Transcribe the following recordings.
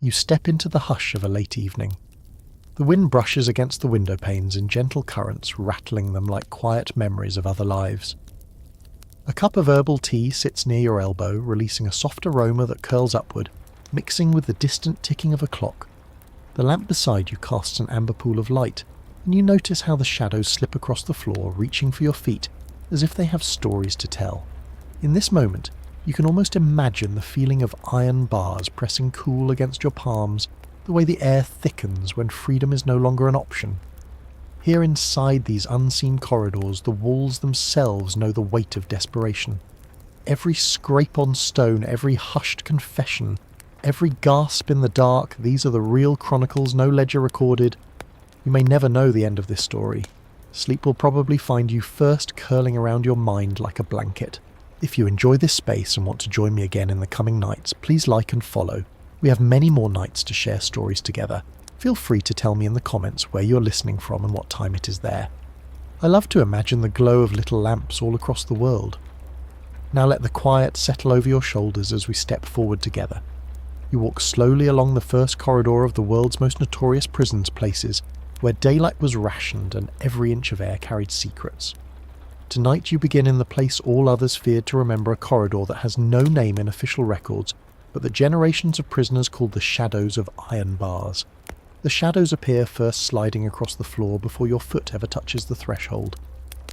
You step into the hush of a late evening. The wind brushes against the window panes in gentle currents, rattling them like quiet memories of other lives. A cup of herbal tea sits near your elbow, releasing a soft aroma that curls upward, mixing with the distant ticking of a clock. The lamp beside you casts an amber pool of light, and you notice how the shadows slip across the floor, reaching for your feet, as if they have stories to tell. In this moment, you can almost imagine the feeling of iron bars pressing cool against your palms, the way the air thickens when freedom is no longer an option. Here inside these unseen corridors, the walls themselves know the weight of desperation. Every scrape on stone, every hushed confession, every gasp in the dark, these are the real chronicles, no ledger recorded. You may never know the end of this story. Sleep will probably find you first curling around your mind like a blanket. If you enjoy this space and want to join me again in the coming nights, please like and follow. We have many more nights to share stories together. Feel free to tell me in the comments where you're listening from and what time it is there. I love to imagine the glow of little lamps all across the world. Now let the quiet settle over your shoulders as we step forward together. You walk slowly along the first corridor of the world's most notorious prisons places, where daylight was rationed and every inch of air carried secrets. Tonight you begin in the place all others feared to remember, a corridor that has no name in official records, but that generations of prisoners called the shadows of iron bars. The shadows appear first sliding across the floor before your foot ever touches the threshold.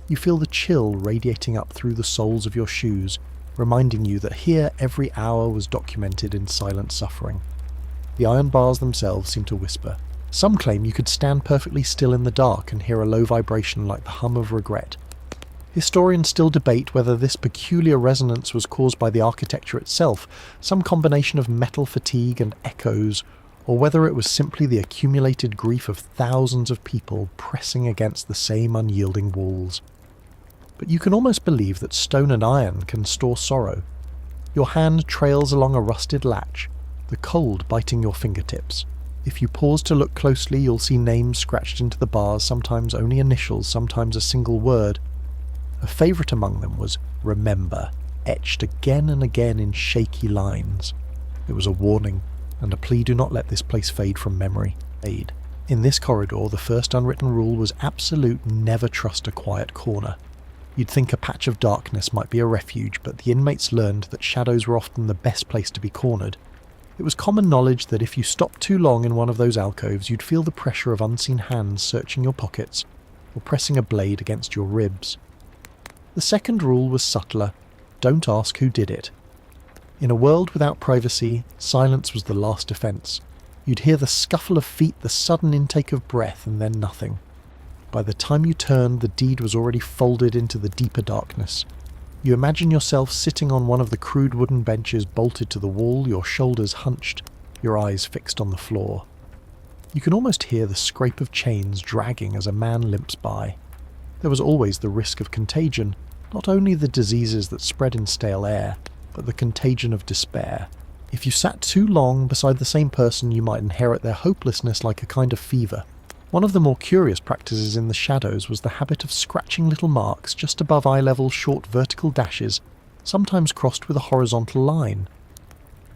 You feel the chill radiating up through the soles of your shoes, reminding you that here every hour was documented in silent suffering. The iron bars themselves seem to whisper. Some claim you could stand perfectly still in the dark and hear a low vibration like the hum of regret. Historians still debate whether this peculiar resonance was caused by the architecture itself, some combination of metal fatigue and echoes, or whether it was simply the accumulated grief of thousands of people pressing against the same unyielding walls. But you can almost believe that stone and iron can store sorrow. Your hand trails along a rusted latch, the cold biting your fingertips. If you pause to look closely, you'll see names scratched into the bars, sometimes only initials, sometimes a single word. A favourite among them was "Remember," etched again and again in shaky lines. It was a warning, and a plea: do not let this place fade from memory. In this corridor, the first unwritten rule was absolute: never trust a quiet corner. You'd think a patch of darkness might be a refuge, but the inmates learned that shadows were often the best place to be cornered. It was common knowledge that if you stopped too long in one of those alcoves, you'd feel the pressure of unseen hands searching your pockets or pressing a blade against your ribs. The second rule was subtler: don't ask who did it. In a world without privacy, silence was the last defence. You'd hear the scuffle of feet, the sudden intake of breath, and then nothing. By the time you turned, the deed was already folded into the deeper darkness. You imagine yourself sitting on one of the crude wooden benches bolted to the wall, your shoulders hunched, your eyes fixed on the floor. You can almost hear the scrape of chains dragging as a man limps by. There was always the risk of contagion, not only the diseases that spread in stale air, but the contagion of despair. If you sat too long beside the same person, you might inherit their hopelessness like a kind of fever. One of the more curious practices in the shadows was the habit of scratching little marks just above eye level, short vertical dashes, sometimes crossed with a horizontal line.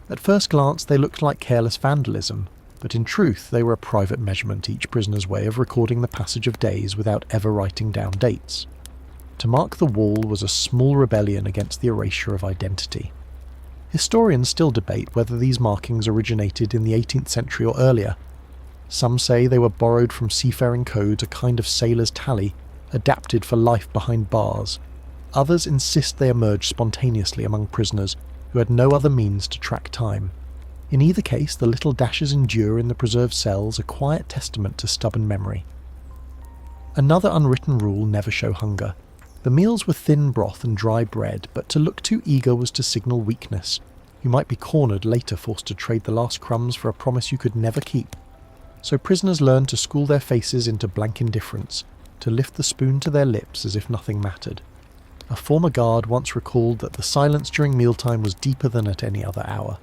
At first glance they looked like careless vandalism, but in truth they were a private measurement, each prisoner's way of recording the passage of days without ever writing down dates. To mark the wall was a small rebellion against the erasure of identity. Historians still debate whether these markings originated in the 18th century or earlier. Some say they were borrowed from seafaring codes, a kind of sailor's tally, adapted for life behind bars. Others insist they emerged spontaneously among prisoners who had no other means to track time. In either case, the little dashes endure in the preserved cells, a quiet testament to stubborn memory. Another unwritten rule: never show hunger. The meals were thin broth and dry bread, but to look too eager was to signal weakness. You might be cornered later, forced to trade the last crumbs for a promise you could never keep. So prisoners learned to school their faces into blank indifference, to lift the spoon to their lips as if nothing mattered. A former guard once recalled that the silence during mealtime was deeper than at any other hour.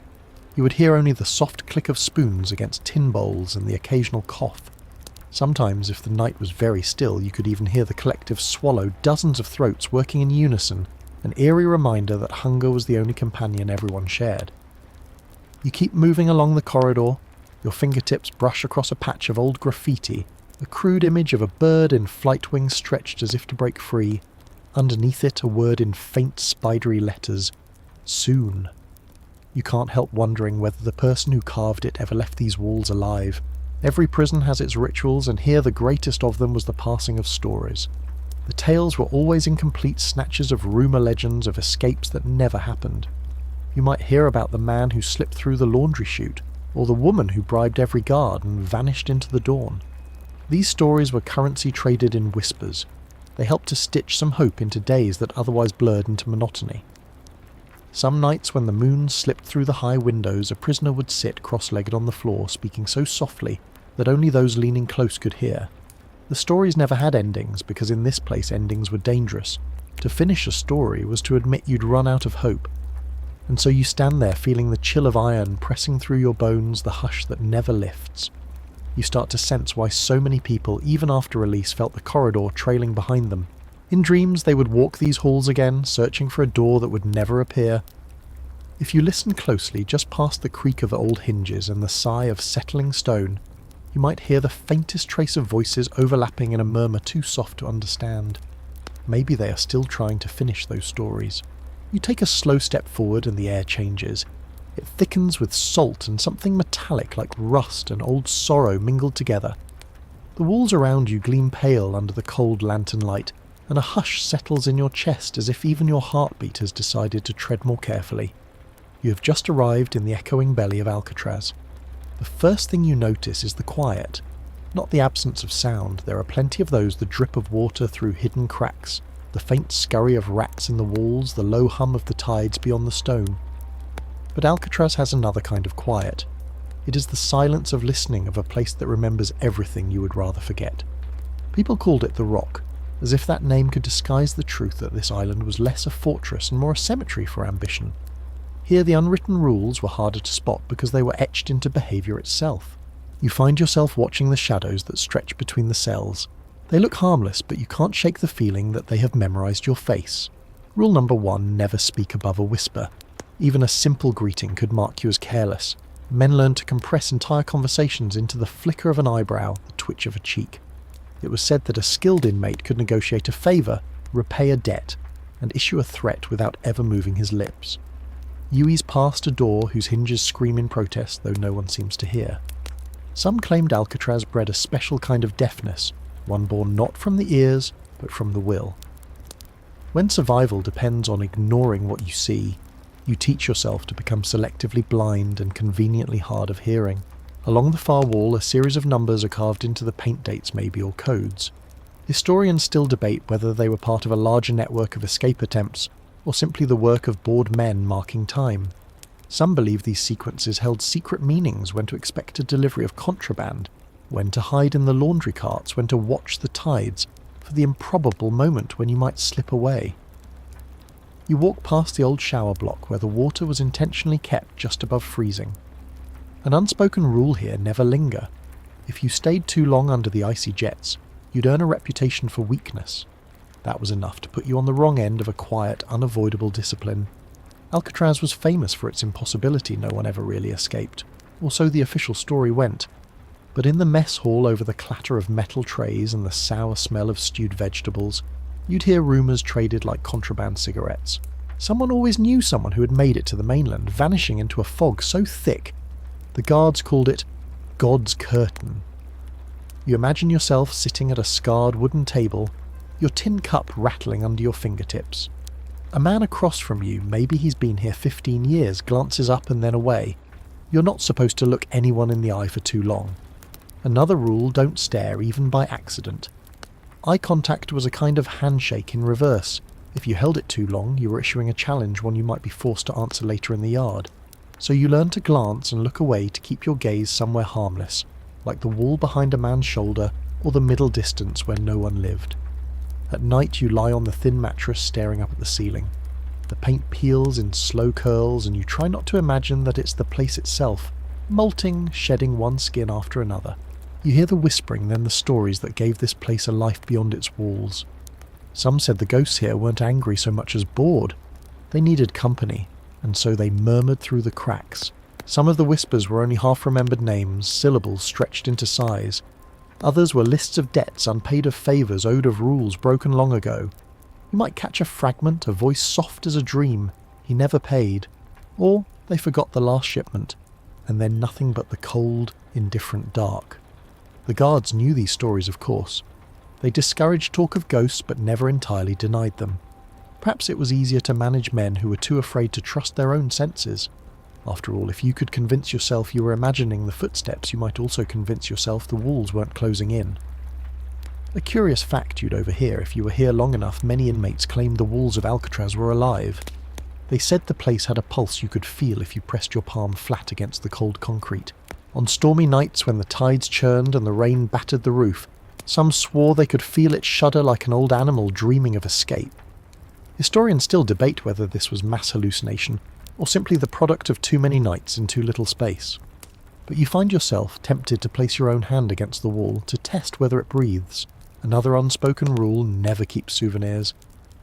You would hear only the soft click of spoons against tin bowls and the occasional cough. Sometimes, if the night was very still, you could even hear the collective swallow, dozens of throats working in unison, an eerie reminder that hunger was the only companion everyone shared. You keep moving along the corridor, Your fingertips brush across a patch of old graffiti, a crude image of a bird in flight wings stretched as if to break free. Underneath it, a word in faint spidery letters. Soon. You can't help wondering whether the person who carved it ever left these walls alive. Every prison has its rituals, and here the greatest of them was the passing of stories. The tales were always incomplete snatches of rumour legends of escapes that never happened. You might hear about the man who slipped through the laundry chute, or the woman who bribed every guard and vanished into the dawn. These stories were currency traded in whispers. They helped to stitch some hope into days that otherwise blurred into monotony. Some nights when the moon slipped through the high windows, a prisoner would sit cross-legged on the floor, speaking so softly that only those leaning close could hear. The stories never had endings, because in this place endings were dangerous. To finish a story was to admit you'd run out of hope. And so you stand there feeling the chill of iron pressing through your bones, the hush that never lifts. You start to sense why so many people, even after release, felt the corridor trailing behind them. In dreams, they would walk these halls again, searching for a door that would never appear. If you listen closely, just past the creak of old hinges and the sigh of settling stone, you might hear the faintest trace of voices overlapping in a murmur too soft to understand. Maybe they are still trying to finish those stories. You take a slow step forward and the air changes. It thickens with salt and something metallic like rust and old sorrow mingled together. The walls around you gleam pale under the cold lantern light, and a hush settles in your chest as if even your heartbeat has decided to tread more carefully. You have just arrived in the echoing belly of Alcatraz. The first thing you notice is the quiet. Not the absence of sound. There are plenty of those, the drip of water through hidden cracks, the faint scurry of rats in the walls, the low hum of the tides beyond the stone. But Alcatraz has another kind of quiet. It is the silence of listening of a place that remembers everything you would rather forget. People called it the Rock, as if that name could disguise the truth that this island was less a fortress and more a cemetery for ambition. Here the unwritten rules were harder to spot because they were etched into behaviour itself. You find yourself watching the shadows that stretch between the cells. They look harmless, but you can't shake the feeling that they have memorised your face. Rule number 1, never speak above a whisper. Even a simple greeting could mark you as careless. Men learn to compress entire conversations into the flicker of an eyebrow, the twitch of a cheek. It was said that a skilled inmate could negotiate a favour, repay a debt, and issue a threat without ever moving his lips. You ease past a door whose hinges scream in protest, though no one seems to hear. Some claimed Alcatraz bred a special kind of deafness, one born not from the ears, but from the will. When survival depends on ignoring what you see, you teach yourself to become selectively blind and conveniently hard of hearing. Along the far wall, a series of numbers are carved into the paint dates maybe, or codes. Historians still debate whether they were part of a larger network of escape attempts, or simply the work of bored men marking time. Some believe these sequences held secret meanings: when to expect a delivery of contraband, when to hide in the laundry carts, when to watch the tides, for the improbable moment when you might slip away. You walk past the old shower block where the water was intentionally kept just above freezing. An unspoken rule here: never linger. If you stayed too long under the icy jets, you'd earn a reputation for weakness. That was enough to put you on the wrong end of a quiet, unavoidable discipline. Alcatraz was famous for its impossibility. No one ever really escaped, or so the official story went. But in the mess hall, over the clatter of metal trays and the sour smell of stewed vegetables, you'd hear rumours traded like contraband cigarettes. Someone always knew someone who had made it to the mainland, vanishing into a fog so thick the guards called it God's Curtain. You imagine yourself sitting at a scarred wooden table, your tin cup rattling under your fingertips. A man across from you, maybe he's been here 15 years, glances up and then away. You're not supposed to look anyone in the eye for too long. Another rule: don't stare, even by accident. Eye contact was a kind of handshake in reverse. If you held it too long, you were issuing a challenge, one you might be forced to answer later in the yard. So you learn to glance and look away to keep your gaze somewhere harmless, like the wall behind a man's shoulder or the middle distance where no one lived. At night you lie on the thin mattress staring up at the ceiling. The paint peels in slow curls and you try not to imagine that it's the place itself, molting, shedding one skin after another. You hear the whispering, then the stories that gave this place a life beyond its walls. Some said the ghosts here weren't angry so much as bored. They needed company, and so they murmured through the cracks, Some of the whispers were only half-remembered names, syllables stretched into sighs. Others were lists of debts unpaid, of favours owed, of rules broken long ago. You might catch a fragment, a voice soft as a dream, he never paid. Or they forgot the last shipment, and then nothing but the cold, indifferent dark. The guards knew these stories, of course. They discouraged talk of ghosts, but never entirely denied them. Perhaps it was easier to manage men who were too afraid to trust their own senses. After all, if you could convince yourself you were imagining the footsteps, you might also convince yourself the walls weren't closing in. A curious fact you'd overhear if you were here long enough: many inmates claimed the walls of Alcatraz were alive. They said the place had a pulse you could feel if you pressed your palm flat against the cold concrete. On stormy nights when the tides churned and the rain battered the roof, some swore they could feel it shudder like an old animal dreaming of escape. Historians still debate whether this was mass hallucination, or simply the product of too many nights in too little space. But you find yourself tempted to place your own hand against the wall to test whether it breathes. Another unspoken rule: never keep souvenirs.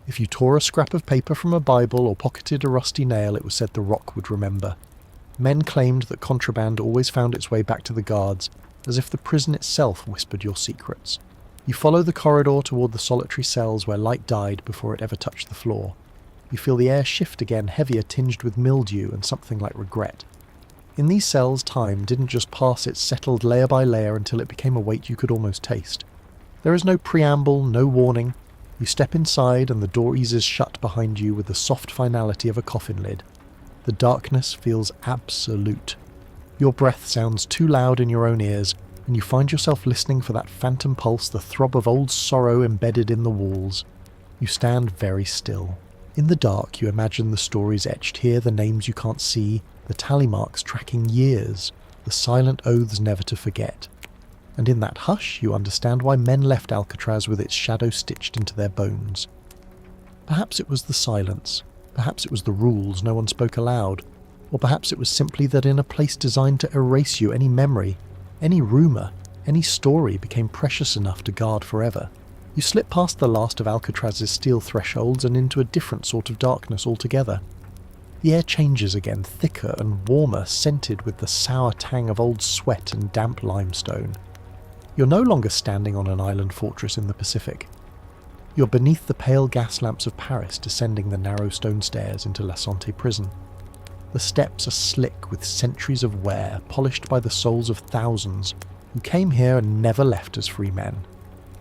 If you tore a scrap of paper from a Bible or pocketed a rusty nail, it was said the rock would remember. Men claimed that contraband always found its way back to the guards, as if the prison itself whispered your secrets. You follow the corridor toward the solitary cells where light died before it ever touched the floor. You feel the air shift again, heavier, tinged with mildew and something like regret. In these cells, time didn't just pass, it settled layer by layer until it became a weight you could almost taste. There is no preamble, no warning. You step inside and the door eases shut behind you with the soft finality of a coffin lid. The darkness feels absolute. Your breath sounds too loud in your own ears, and you find yourself listening for that phantom pulse, the throb of old sorrow embedded in the walls. You stand very still. In the dark, you imagine the stories etched here, the names you can't see, the tally marks tracking years, the silent oaths never to forget. And in that hush, you understand why men left Alcatraz with its shadow stitched into their bones. Perhaps it was the silence. Perhaps it was the rules no one spoke aloud. Or perhaps it was simply that in a place designed to erase you, any memory, any rumour, any story became precious enough to guard forever. You slip past the last of Alcatraz's steel thresholds and into a different sort of darkness altogether. The air changes again, thicker and warmer, scented with the sour tang of old sweat and damp limestone. You're no longer standing on an island fortress in the Pacific. You're beneath the pale gas lamps of Paris, descending the narrow stone stairs into La Santé prison. The steps are slick with centuries of wear, polished by the souls of thousands who came here and never left as free men.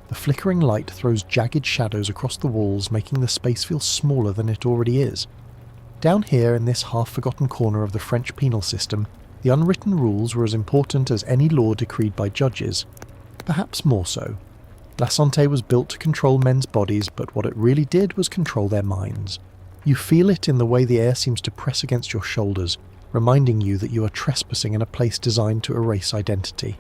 The flickering light throws jagged shadows across the walls, making the space feel smaller than it already is. Down here, in this half-forgotten corner of the French penal system, the unwritten rules were as important as any law decreed by judges. Perhaps more so. La Santé was built to control men's bodies, but what it really did was control their minds. You feel it in the way the air seems to press against your shoulders, reminding you that you are trespassing in a place designed to erase identity.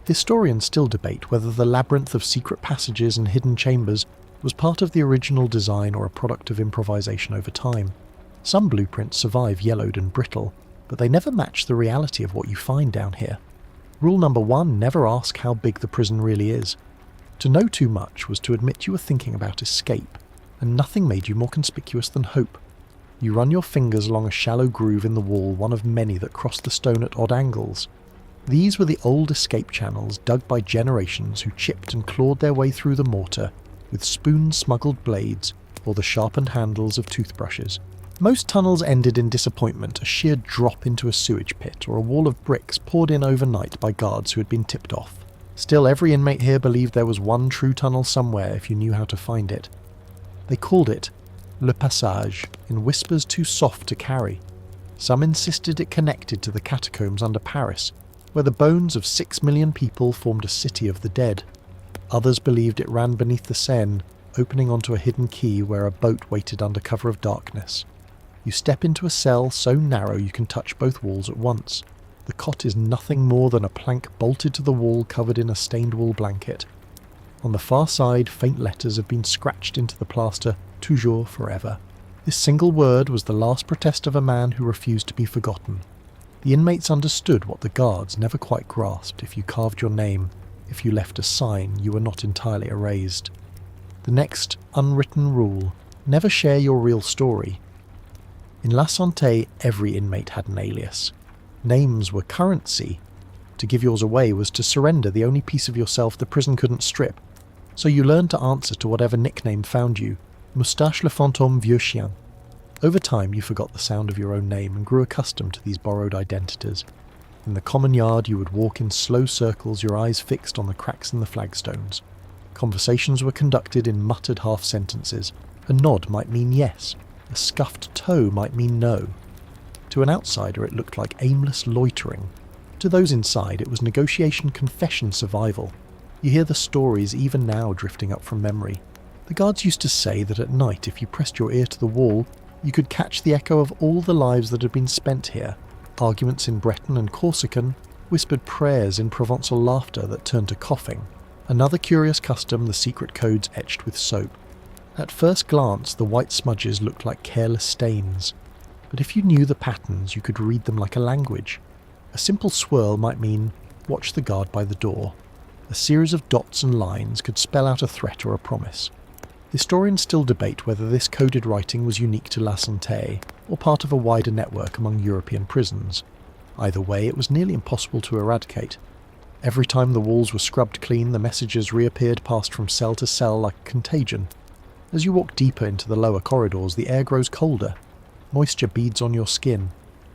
Historians still debate whether the labyrinth of secret passages and hidden chambers was part of the original design or a product of improvisation over time. Some blueprints survive yellowed and brittle, but they never match the reality of what you find down here. Rule number 1, never ask how big the prison really is. To know too much was to admit you were thinking about escape, and nothing made you more conspicuous than hope. You run your fingers along a shallow groove in the wall, one of many that cross the stone at odd angles. These were the old escape channels dug by generations who chipped and clawed their way through the mortar with spoon-smuggled blades or the sharpened handles of toothbrushes. Most tunnels ended in disappointment, a sheer drop into a sewage pit or a wall of bricks poured in overnight by guards who had been tipped off. Still, every inmate here believed there was one true tunnel somewhere if you knew how to find it. They called it Le Passage, in whispers too soft to carry. Some insisted it connected to the catacombs under Paris, where the bones of 6 million people formed a city of the dead. Others believed it ran beneath the Seine, opening onto a hidden quay where a boat waited under cover of darkness. You step into a cell so narrow you can touch both walls at once. The cot is nothing more than a plank bolted to the wall covered in a stained wool blanket. On the far side, faint letters have been scratched into the plaster, toujours, forever. This single word was the last protest of a man who refused to be forgotten. The inmates understood what the guards never quite grasped: if you carved your name, if you left a sign, you were not entirely erased. The next unwritten rule: never share your real story. In La Santé, every inmate had an alias. Names were currency. To give yours away was to surrender the only piece of yourself the prison couldn't strip. So you learned to answer to whatever nickname found you. Moustache le fantôme vieux chien. Over time you forgot the sound of your own name and grew accustomed to these borrowed identities. In the common yard you would walk in slow circles, your eyes fixed on the cracks in the flagstones. Conversations were conducted in muttered half-sentences. A nod might mean yes. A scuffed toe might mean no. To an outsider it looked like aimless loitering. To those inside it was negotiation, confession, survival. You hear the stories even now drifting up from memory. The guards used to say that at night if you pressed your ear to the wall, you could catch the echo of all the lives that had been spent here. Arguments in Breton and Corsican, whispered prayers in Provençal laughter that turned to coughing. Another curious custom, the secret codes etched with soap. At first glance, the white smudges looked like careless stains. But if you knew the patterns, you could read them like a language. A simple swirl might mean, watch the guard by the door. A series of dots and lines could spell out a threat or a promise. Historians still debate whether this coded writing was unique to La Santé, or part of a wider network among European prisons. Either way, it was nearly impossible to eradicate. Every time the walls were scrubbed clean, the messages reappeared, passed from cell to cell like a contagion. As you walk deeper into the lower corridors, the air grows colder. Moisture beads on your skin.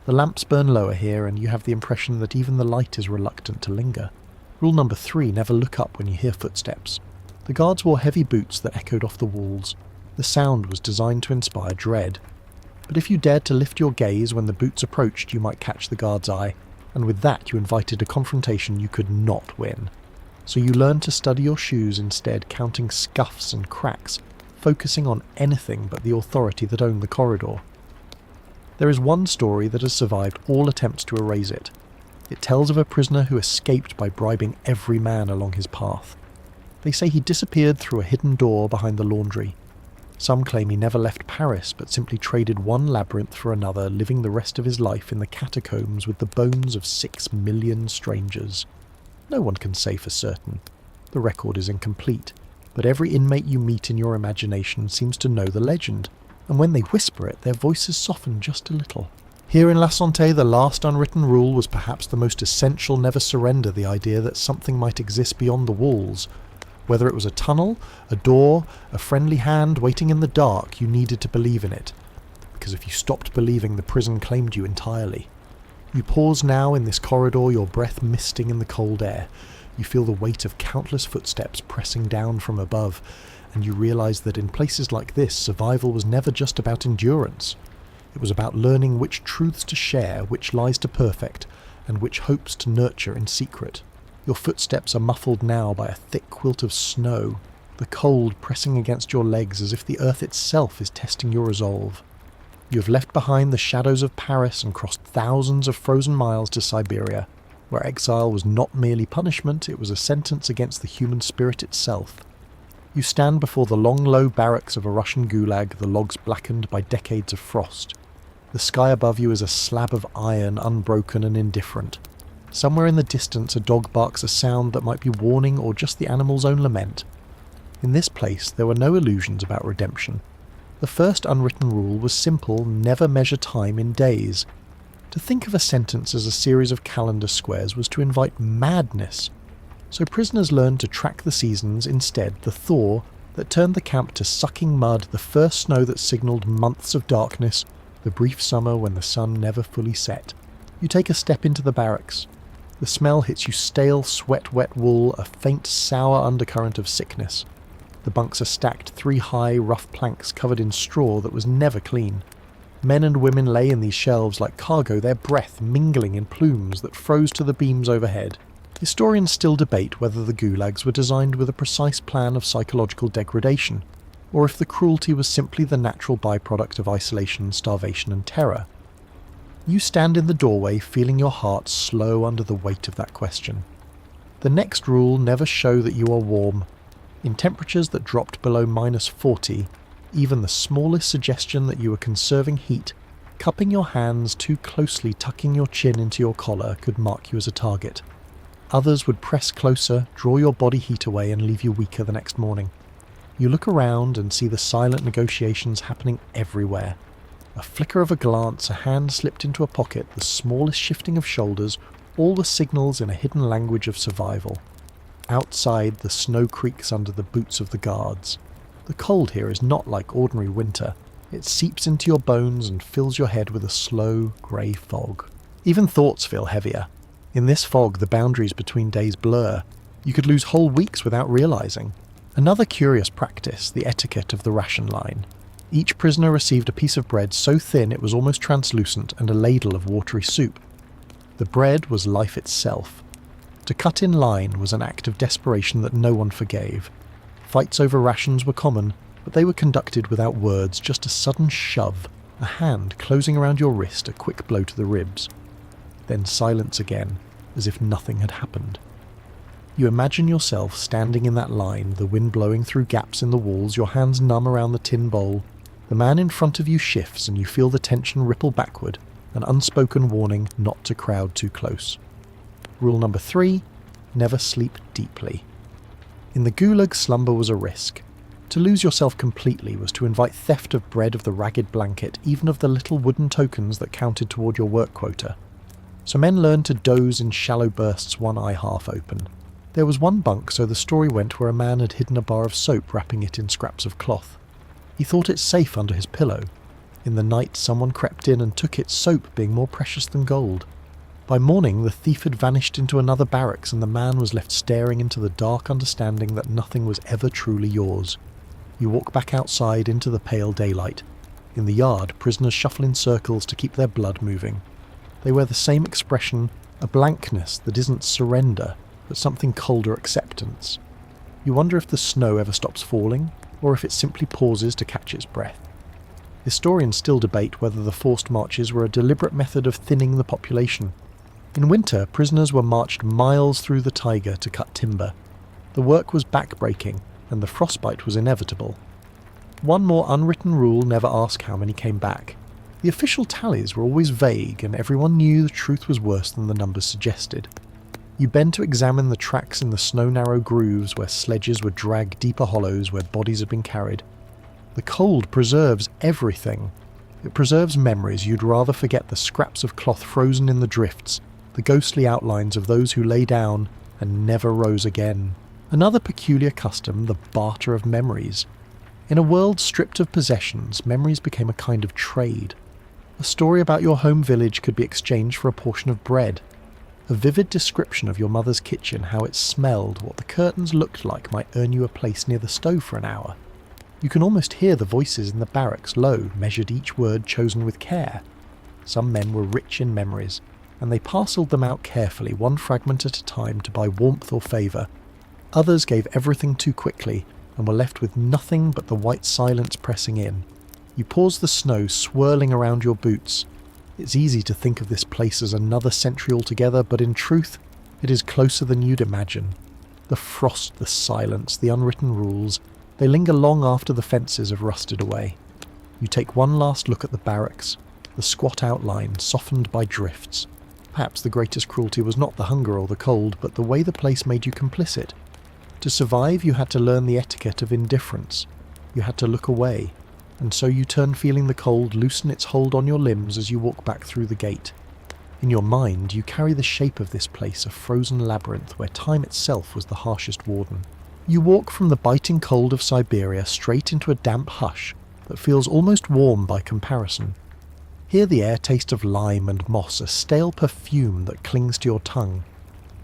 The lamps burn lower here, and you have the impression that even the light is reluctant to linger. Rule number 3, never look up when you hear footsteps. The guards wore heavy boots that echoed off the walls. The sound was designed to inspire dread. But if you dared to lift your gaze when the boots approached, you might catch the guard's eye, and with that you invited a confrontation you could not win. So you learned to study your shoes instead, counting scuffs and cracks, focusing on anything but the authority that owned the corridor. There is one story that has survived all attempts to erase it. It tells of a prisoner who escaped by bribing every man along his path. They say he disappeared through a hidden door behind the laundry. Some claim he never left Paris, but simply traded one labyrinth for another, living the rest of his life in the catacombs with the bones of 6 million strangers. No one can say for certain. The record is incomplete, but every inmate you meet in your imagination seems to know the legend, and when they whisper it, their voices soften just a little. Here in La Santé, the last unwritten rule was perhaps the most essential: never surrender the idea that something might exist beyond the walls. Whether it was a tunnel, a door, a friendly hand waiting in the dark, you needed to believe in it. Because if you stopped believing, the prison claimed you entirely. You pause now in this corridor, your breath misting in the cold air. You feel the weight of countless footsteps pressing down from above, and you realise that in places like this, survival was never just about endurance. It was about learning which truths to share, which lies to perfect, and which hopes to nurture in secret. Your footsteps are muffled now by a thick quilt of snow, the cold pressing against your legs as if the earth itself is testing your resolve. You have left behind the shadows of Paris and crossed thousands of frozen miles to Siberia, where exile was not merely punishment, it was a sentence against the human spirit itself. You stand before the long, low barracks of a Russian gulag, the logs blackened by decades of frost. The sky above you is a slab of iron, unbroken and indifferent. Somewhere in the distance a dog barks a sound that might be warning or just the animal's own lament. In this place there were no illusions about redemption. The first unwritten rule was simple: never measure time in days. To think of a sentence as a series of calendar squares was to invite madness. So prisoners learned to track the seasons, instead the thaw that turned the camp to sucking mud, the first snow that signalled months of darkness, the brief summer when the sun never fully set. You take a step into the barracks. The smell hits you: stale, sweat-wet wool, a faint, sour undercurrent of sickness. The bunks are stacked 3 high, rough planks covered in straw that was never clean. Men and women lay in these shelves like cargo, their breath mingling in plumes that froze to the beams overhead. Historians still debate whether the gulags were designed with a precise plan of psychological degradation, or if the cruelty was simply the natural byproduct of isolation, starvation and terror. You stand in the doorway, feeling your heart slow under the weight of that question. The next rule: never show that you are warm. In temperatures that dropped below -40, even the smallest suggestion that you were conserving heat, cupping your hands too closely, tucking your chin into your collar, could mark you as a target. Others would press closer, draw your body heat away and leave you weaker the next morning. You look around and see the silent negotiations happening everywhere. A flicker of a glance, a hand slipped into a pocket, the smallest shifting of shoulders, all the signals in a hidden language of survival. Outside, the snow creaks under the boots of the guards. The cold here is not like ordinary winter. It seeps into your bones and fills your head with a slow, grey fog. Even thoughts feel heavier. In this fog, the boundaries between days blur. You could lose whole weeks without realising. Another curious practice, the etiquette of the ration line. Each prisoner received a piece of bread so thin it was almost translucent and a ladle of watery soup. The bread was life itself. To cut in line was an act of desperation that no one forgave. Fights over rations were common, but they were conducted without words, just a sudden shove, a hand closing around your wrist, a quick blow to the ribs. Then silence again, as if nothing had happened. You imagine yourself standing in that line, the wind blowing through gaps in the walls, your hands numb around the tin bowl. The man in front of you shifts and you feel the tension ripple backward, an unspoken warning not to crowd too close. Rule number 3, never sleep deeply. In the Gulag, slumber was a risk. To lose yourself completely was to invite theft of bread, of the ragged blanket, even of the little wooden tokens that counted toward your work quota. So men learned to doze in shallow bursts, one eye half open. There was one bunk, so the story went, where a man had hidden a bar of soap, wrapping it in scraps of cloth. He thought it safe under his pillow. In the night, someone crept in and took it, soap being more precious than gold. By morning, the thief had vanished into another barracks, and the man was left staring into the dark understanding that nothing was ever truly yours. You walk back outside into the pale daylight. In the yard, prisoners shuffle in circles to keep their blood moving. They wear the same expression, a blankness that isn't surrender, but something colder, acceptance. You wonder if the snow ever stops falling, or if it simply pauses to catch its breath. Historians still debate whether the forced marches were a deliberate method of thinning the population. In winter, prisoners were marched miles through the taiga to cut timber. The work was back-breaking, and the frostbite was inevitable. One more unwritten rule: never ask how many came back. The official tallies were always vague, and everyone knew the truth was worse than the numbers suggested. You bend to examine the tracks in the snow-narrow grooves where sledges would drag deeper hollows where bodies had been carried. The cold preserves everything. It preserves memories. You'd rather forget the scraps of cloth frozen in the drifts, the ghostly outlines of those who lay down and never rose again. Another peculiar custom, the barter of memories. In a world stripped of possessions, memories became a kind of trade. A story about your home village could be exchanged for a portion of bread. A vivid description of your mother's kitchen, how it smelled, what the curtains looked like, might earn you a place near the stove for an hour. You can almost hear the voices in the barracks, low, measured each word chosen with care. Some men were rich in memories, and they parcelled them out carefully, one fragment at a time, to buy warmth or favour. Others gave everything too quickly, and were left with nothing but the white silence pressing in. You pause the snow swirling around your boots. It's easy to think of this place as another century altogether, but in truth, it is closer than you'd imagine. The frost, the silence, the unwritten rules, they linger long after the fences have rusted away. You take one last look at the barracks, the squat outline softened by drifts. Perhaps the greatest cruelty was not the hunger or the cold, but the way the place made you complicit. To survive, you had to learn the etiquette of indifference. You had to look away. And so you turn, feeling the cold loosen its hold on your limbs as you walk back through the gate. In your mind, you carry the shape of this place, a frozen labyrinth where time itself was the harshest warden. You walk from the biting cold of Siberia straight into a damp hush that feels almost warm by comparison. Here the air tastes of lime and moss, a stale perfume that clings to your tongue.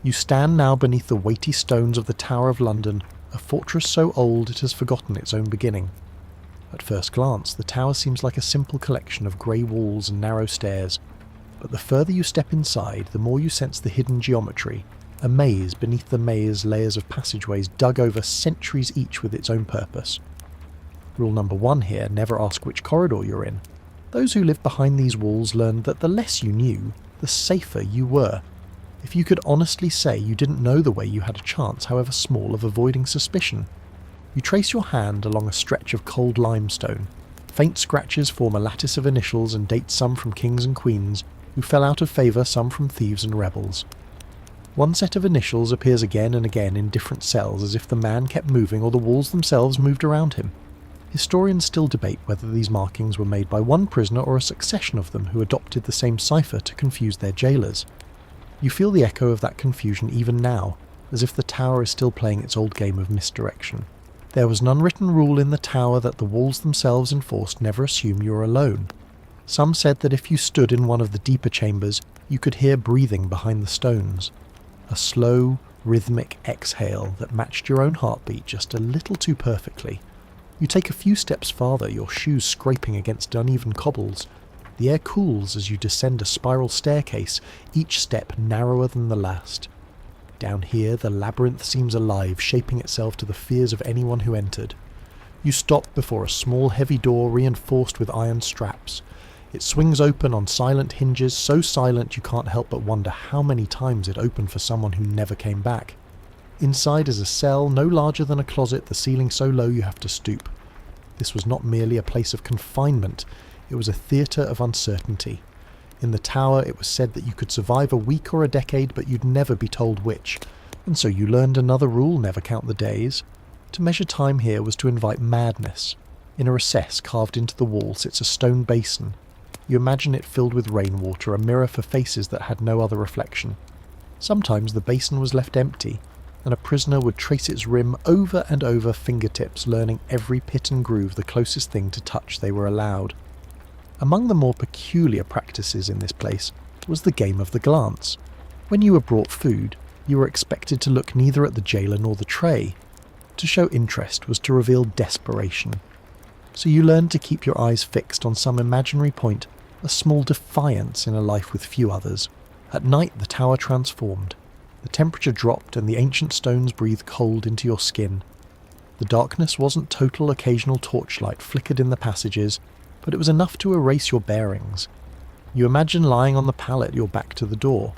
You stand now beneath the weighty stones of the Tower of London, a fortress so old it has forgotten its own beginning. At first glance, the tower seems like a simple collection of grey walls and narrow stairs, but the further you step inside, the more you sense the hidden geometry, a maze beneath the maze, layers of passageways dug over centuries each with its own purpose. Rule number 1 here, never ask which corridor you're in. Those who lived behind these walls learned that the less you knew, the safer you were. If you could honestly say you didn't know the way, you had a chance, however small, of avoiding suspicion. You trace your hand along a stretch of cold limestone. Faint scratches form a lattice of initials and date some from kings and queens, who fell out of favour, some from thieves and rebels. One set of initials appears again and again in different cells, as if the man kept moving or the walls themselves moved around him. Historians still debate whether these markings were made by one prisoner or a succession of them who adopted the same cipher to confuse their jailers. You feel the echo of that confusion even now, as if the tower is still playing its old game of misdirection. There was an unwritten rule in the tower that the walls themselves enforced never assume you were alone. Some said that if you stood in one of the deeper chambers, you could hear breathing behind the stones. A slow, rhythmic exhale that matched your own heartbeat just a little too perfectly. You take a few steps farther, your shoes scraping against uneven cobbles. The air cools as you descend a spiral staircase, each step narrower than the last. Down here, the labyrinth seems alive, shaping itself to the fears of anyone who entered. You stop before a small, heavy door reinforced with iron straps. It swings open on silent hinges, so silent you can't help but wonder how many times it opened for someone who never came back. Inside is a cell no larger than a closet, the ceiling so low you have to stoop. This was not merely a place of confinement, it was a theatre of uncertainty. In the tower it was said that you could survive a week or a decade, but you'd never be told which, and so you learned another rule: never count the days. To measure time here was to invite madness. In a recess carved into the wall sits a stone basin. You imagine it filled with rainwater, a mirror for faces that had no other reflection. Sometimes the basin was left empty, and a prisoner would trace its rim over and over fingertips, learning every pit and groove the closest thing to touch they were allowed. Among the more peculiar practices in this place was the game of the glance. When you were brought food, you were expected to look neither at the jailer nor the tray. To show interest was to reveal desperation. So you learned to keep your eyes fixed on some imaginary point, a small defiance in a life with few others. At night the tower transformed. The temperature dropped and the ancient stones breathed cold into your skin. The darkness wasn't total, occasional torchlight flickered in the passages, but it was enough to erase your bearings. You imagine lying on the pallet, your back to the door.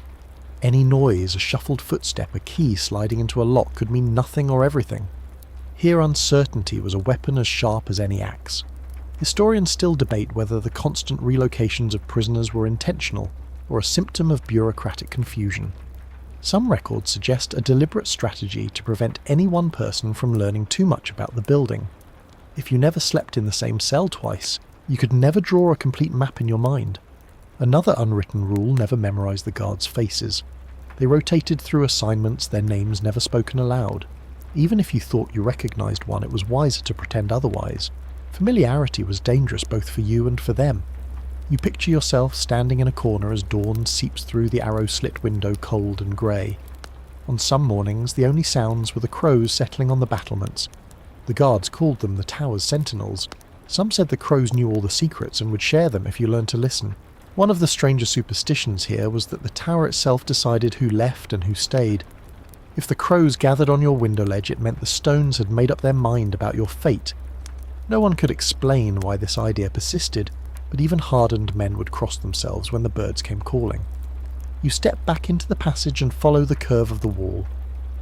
Any noise, a shuffled footstep, a key sliding into a lock could mean nothing or everything. Here uncertainty was a weapon as sharp as any axe. Historians still debate whether the constant relocations of prisoners were intentional or a symptom of bureaucratic confusion. Some records suggest a deliberate strategy to prevent any one person from learning too much about the building. If you never slept in the same cell twice, you could never draw a complete map in your mind. Another unwritten rule never memorized the guards' faces. They rotated through assignments, their names never spoken aloud. Even if you thought you recognized one, it was wiser to pretend otherwise. Familiarity was dangerous both for you and for them. You picture yourself standing in a corner as dawn seeps through the arrow-slit window, cold and grey. On some mornings, the only sounds were the crows settling on the battlements. The guards called them the tower's sentinels. Some said the crows knew all the secrets and would share them if you learned to listen. One of the stranger superstitions here was that the tower itself decided who left and who stayed. If the crows gathered on your window ledge, it meant the stones had made up their mind about your fate. No one could explain why this idea persisted, but even hardened men would cross themselves when the birds came calling. You step back into the passage and follow the curve of the wall.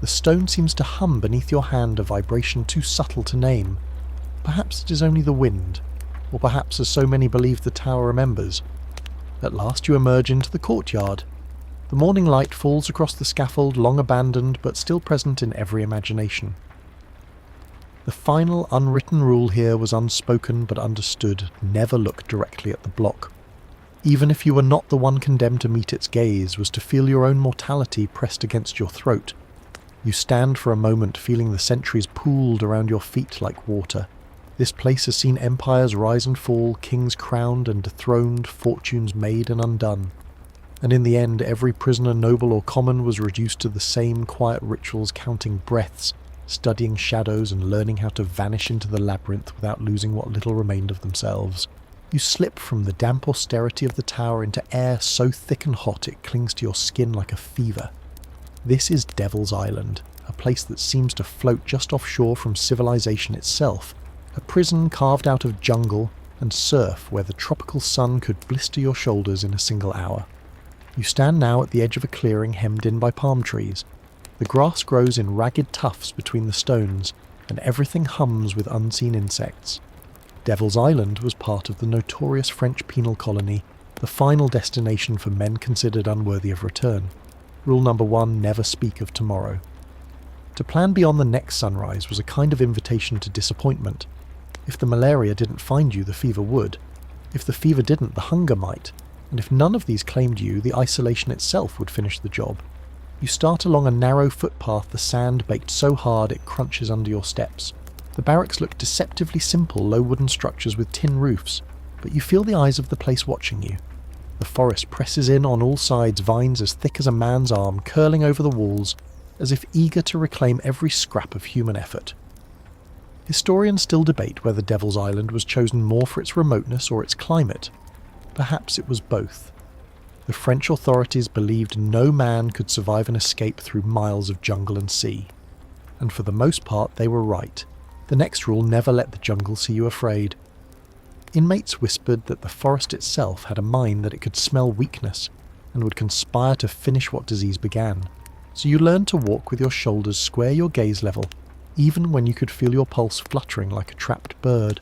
The stone seems to hum beneath your hand, a vibration too subtle to name. Perhaps it is only the wind, or perhaps, as so many believe, the tower remembers. At last you emerge into the courtyard. The morning light falls across the scaffold, long abandoned but still present in every imagination. The final unwritten rule here was unspoken but understood: never look directly at the block. Even if you were not the one condemned to meet its gaze, was to feel your own mortality pressed against your throat. You stand for a moment, feeling the centuries pooled around your feet like water. This place has seen empires rise and fall, kings crowned and dethroned, fortunes made and undone. And in the end, every prisoner, noble or common, was reduced to the same quiet rituals, counting breaths, studying shadows, and learning how to vanish into the labyrinth without losing what little remained of themselves. You slip from the damp austerity of the tower into air so thick and hot it clings to your skin like a fever. This is Devil's Island, a place that seems to float just offshore from civilization itself, a prison carved out of jungle and surf where the tropical sun could blister your shoulders in a single hour. You stand now at the edge of a clearing hemmed in by palm trees. The grass grows in ragged tufts between the stones, and everything hums with unseen insects. Devil's Island was part of the notorious French penal colony, the final destination for men considered unworthy of return. Rule number 1, never speak of tomorrow. To plan beyond the next sunrise was a kind of invitation to disappointment. If the malaria didn't find you, the fever would. If the fever didn't, the hunger might. And if none of these claimed you, the isolation itself would finish the job. You start along a narrow footpath, the sand baked so hard it crunches under your steps. The barracks look deceptively simple, low wooden structures with tin roofs, but you feel the eyes of the place watching you. The forest presses in on all sides, vines as thick as a man's arm curling over the walls, as if eager to reclaim every scrap of human effort. Historians still debate whether Devil's Island was chosen more for its remoteness or its climate. Perhaps it was both. The French authorities believed no man could survive an escape through miles of jungle and sea. And for the most part they were right. The next rule: never let the jungle see you afraid. Inmates whispered that the forest itself had a mind that it could smell weakness and would conspire to finish what disease began. So you learned to walk with your shoulders square, your gaze level, even when you could feel your pulse fluttering like a trapped bird.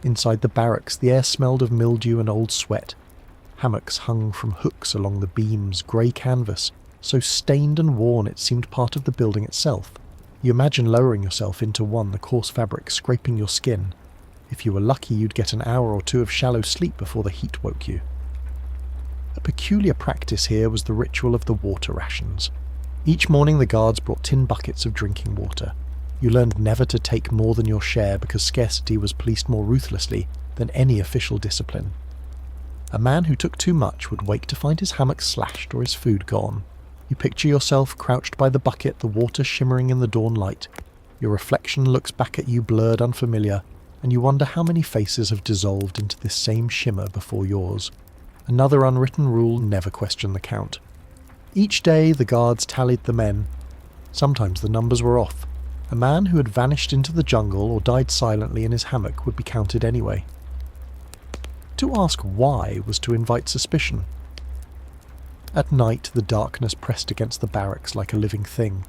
Inside the barracks, the air smelled of mildew and old sweat. Hammocks hung from hooks along the beams, grey canvas, so stained and worn it seemed part of the building itself. You imagine lowering yourself into one, the coarse fabric scraping your skin. If you were lucky, you'd get an hour or two of shallow sleep before the heat woke you. A peculiar practice here was the ritual of the water rations. Each morning the guards brought tin buckets of drinking water. You learned never to take more than your share because scarcity was policed more ruthlessly than any official discipline. A man who took too much would wake to find his hammock slashed or his food gone. You picture yourself crouched by the bucket, the water shimmering in the dawn light. Your reflection looks back at you, blurred, unfamiliar, and you wonder how many faces have dissolved into this same shimmer before yours. Another unwritten rule: never question the count. Each day the guards tallied the men. Sometimes the numbers were off. A man who had vanished into the jungle or died silently in his hammock would be counted anyway. To ask why was to invite suspicion. At night the darkness pressed against the barracks like a living thing.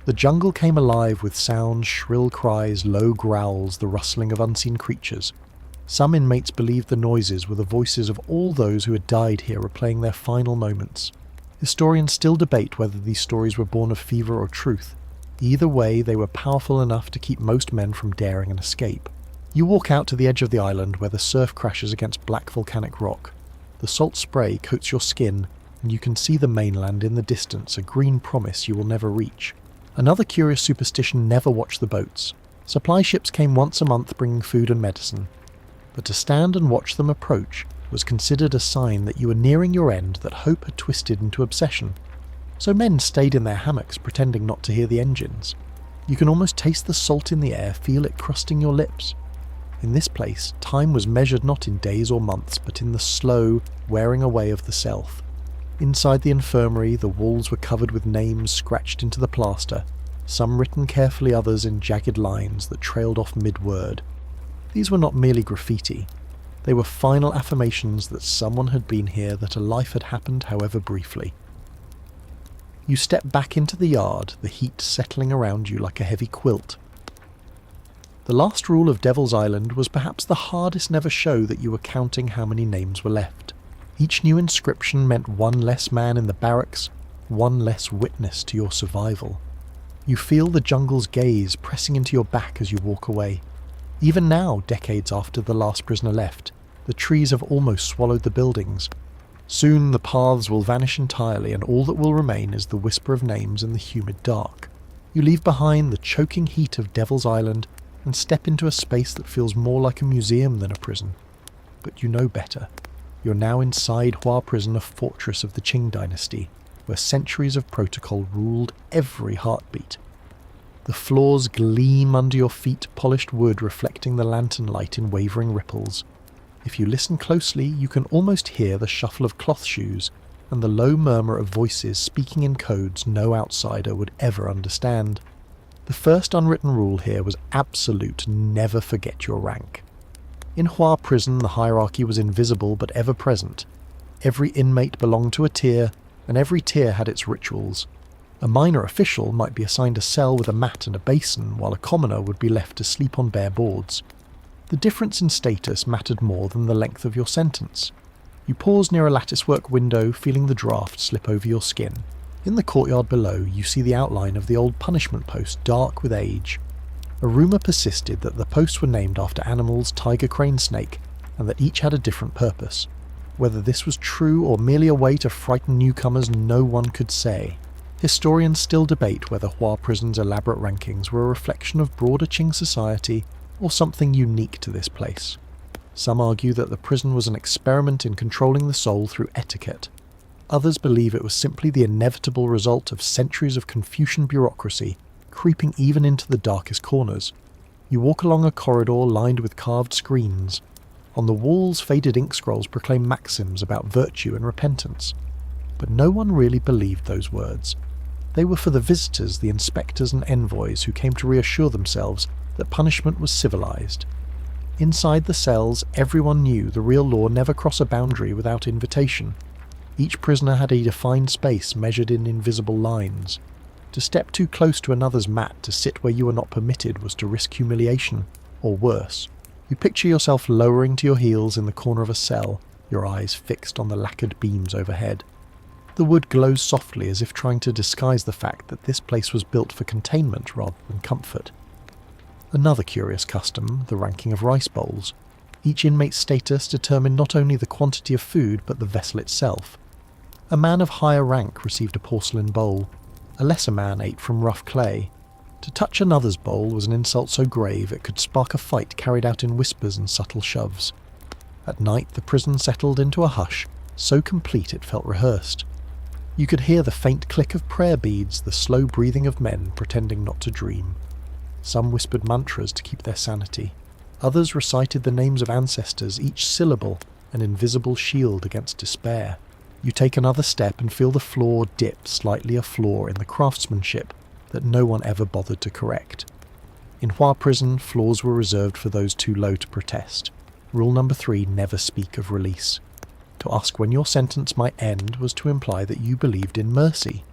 The jungle came alive with sounds, shrill cries, low growls, the rustling of unseen creatures. Some inmates believed the noises were the voices of all those who had died here replaying their final moments. Historians still debate whether these stories were born of fever or truth. Either way, they were powerful enough to keep most men from daring an escape. You walk out to the edge of the island where the surf crashes against black volcanic rock. The salt spray coats your skin, and you can see the mainland in the distance, a green promise you will never reach. Another curious superstition: never watch the boats. Supply ships came once a month bringing food and medicine. But to stand and watch them approach was considered a sign that you were nearing your end, that hope had twisted into obsession. So men stayed in their hammocks pretending not to hear the engines. You can almost taste the salt in the air, feel it crusting your lips. In this place, time was measured not in days or months, but in the slow wearing away of the self. Inside the infirmary, the walls were covered with names scratched into the plaster, some written carefully, others in jagged lines that trailed off mid-word. These were not merely graffiti. They were final affirmations that someone had been here, that a life had happened, however briefly. You step back into the yard, the heat settling around you like a heavy quilt. The last rule of Devil's Island was perhaps the hardest. Never show that you were counting how many names were left. Each new inscription meant one less man in the barracks, one less witness to your survival. You feel the jungle's gaze pressing into your back as you walk away. Even now, decades after the last prisoner left, the trees have almost swallowed the buildings. Soon the paths will vanish entirely, and all that will remain is the whisper of names in the humid dark. You leave behind the choking heat of Devil's Island and step into a space that feels more like a museum than a prison. But you know better. You're now inside Hỏa Prison, a fortress of the Qing dynasty, where centuries of protocol ruled every heartbeat. The floors gleam under your feet, polished wood reflecting the lantern light in wavering ripples. If you listen closely, you can almost hear the shuffle of cloth shoes and the low murmur of voices speaking in codes no outsider would ever understand. The first unwritten rule here was absolute: never forget your rank. In Hỏa Prison, the hierarchy was invisible but ever present. Every inmate belonged to a tier, and every tier had its rituals. A minor official might be assigned a cell with a mat and a basin, while a commoner would be left to sleep on bare boards. The difference in status mattered more than the length of your sentence. You pause near a latticework window, feeling the draft slip over your skin. In the courtyard below, you see the outline of the old punishment post, dark with age. A rumour persisted that the posts were named after animals tiger, crane, snake, and that each had a different purpose. Whether this was true or merely a way to frighten newcomers, no one could say. Historians still debate whether Hỏa Prison's elaborate rankings were a reflection of broader Qing society or something unique to this place. Some argue that the prison was an experiment in controlling the soul through etiquette. Others believe it was simply the inevitable result of centuries of Confucian bureaucracy creeping even into the darkest corners. You walk along a corridor lined with carved screens. On the walls, faded ink scrolls proclaim maxims about virtue and repentance. But no one really believed those words. They were for the visitors, the inspectors and envoys who came to reassure themselves that punishment was civilized. Inside the cells, everyone knew the real law never crossed a boundary without invitation. Each prisoner had a defined space measured in invisible lines. To step too close to another's mat to sit where you were not permitted was to risk humiliation, or worse. You picture yourself lowering to your heels in the corner of a cell, your eyes fixed on the lacquered beams overhead. The wood glows softly as if trying to disguise the fact that this place was built for containment rather than comfort. Another curious custom, the ranking of rice bowls. Each inmate's status determined not only the quantity of food but the vessel itself. A man of higher rank received a porcelain bowl. A lesser man ate from rough clay. To touch another's bowl was an insult so grave it could spark a fight carried out in whispers and subtle shoves. At night the prison settled into a hush, so complete it felt rehearsed. You could hear the faint click of prayer beads, the slow breathing of men pretending not to dream. Some whispered mantras to keep their sanity. Others recited the names of ancestors, each syllable an invisible shield against despair. You take another step and feel the floor dip slightly a flaw in the craftsmanship that no one ever bothered to correct. In Hỏa Prison, floors were reserved for those too low to protest. Rule number 3, never speak of release. To ask when your sentence might end was to imply that you believed in mercy.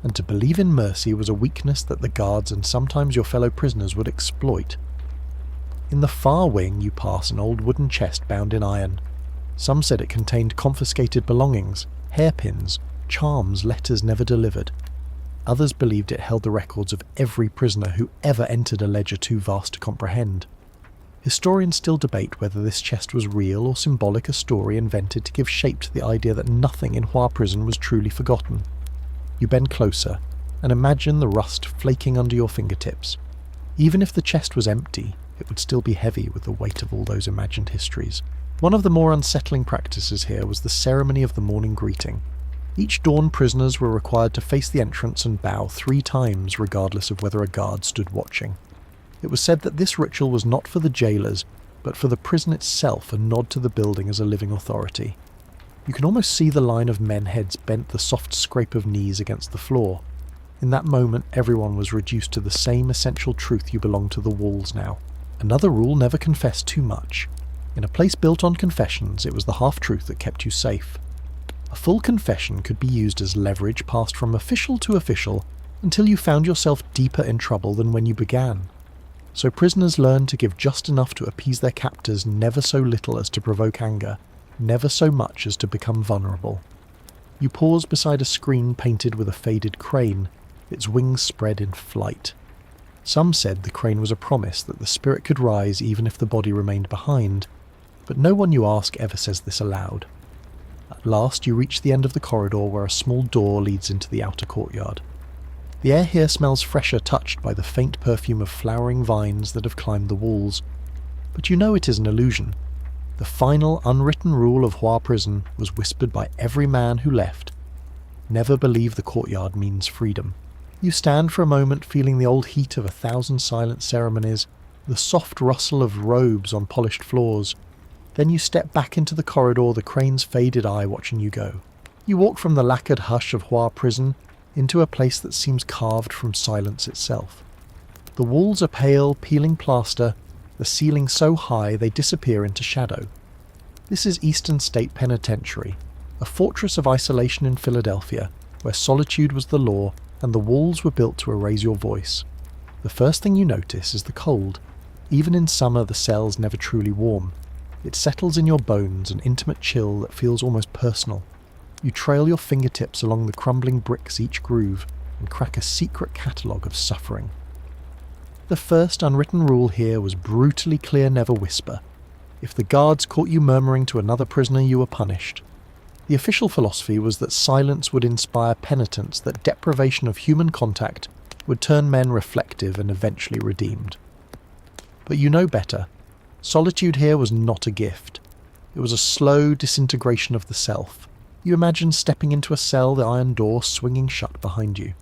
And to believe in mercy was a weakness that the guards and sometimes your fellow prisoners would exploit. In the far wing you pass an old wooden chest bound in iron. Some said it contained confiscated belongings, hairpins, charms, letters never delivered. Others believed it held the records of every prisoner who ever entered a ledger too vast to comprehend. Historians still debate whether this chest was real or symbolic, a story invented to give shape to the idea that nothing in Hỏa Prison was truly forgotten. You bend closer and imagine the rust flaking under your fingertips. Even if the chest was empty, it would still be heavy with the weight of all those imagined histories. One of the more unsettling practices here was the ceremony of the morning greeting. Each dawn prisoners were required to face the entrance and bow 3 times regardless of whether a guard stood watching. It was said that this ritual was not for the jailers, but for the prison itself, a nod to the building as a living authority. You can almost see the line of men heads bent, the soft scrape of knees against the floor. In that moment everyone was reduced to the same essential truth: you belong to the walls now. Another rule: never confess too much. In a place built on confessions, it was the half-truth that kept you safe. A full confession could be used as leverage passed from official to official until you found yourself deeper in trouble than when you began. So prisoners learned to give just enough to appease their captors, never so little as to provoke anger, never so much as to become vulnerable. You pause beside a screen painted with a faded crane, its wings spread in flight. Some said the crane was a promise that the spirit could rise even if the body remained behind, but no one you ask ever says this aloud. At last you reach the end of the corridor where a small door leads into the outer courtyard. The air here smells fresher, touched by the faint perfume of flowering vines that have climbed the walls. But you know it is an illusion. The final unwritten rule of Hỏa Prison was whispered by every man who left. Never believe the courtyard means freedom. You stand for a moment feeling the old heat of 1,000 silent ceremonies, the soft rustle of robes on polished floors. Then you step back into the corridor, the crane's faded eye watching you go. You walk from the lacquered hush of Hỏa Prison into a place that seems carved from silence itself. The walls are pale, peeling plaster, the ceiling so high they disappear into shadow. This is Eastern State Penitentiary, a fortress of isolation in Philadelphia, where solitude was the law and the walls were built to erase your voice. The first thing you notice is the cold. Even in summer the cell's never truly warm. It settles in your bones, an intimate chill that feels almost personal. You trail your fingertips along the crumbling bricks each groove and crack a secret catalogue of suffering. The first unwritten rule here was brutally clear: never whisper. If the guards caught you murmuring to another prisoner, you were punished. The official philosophy was that silence would inspire penitence, that deprivation of human contact would turn men reflective and eventually redeemed. But you know better. Solitude here was not a gift. It was a slow disintegration of the self. You imagine stepping into a cell, the iron door swinging shut behind you.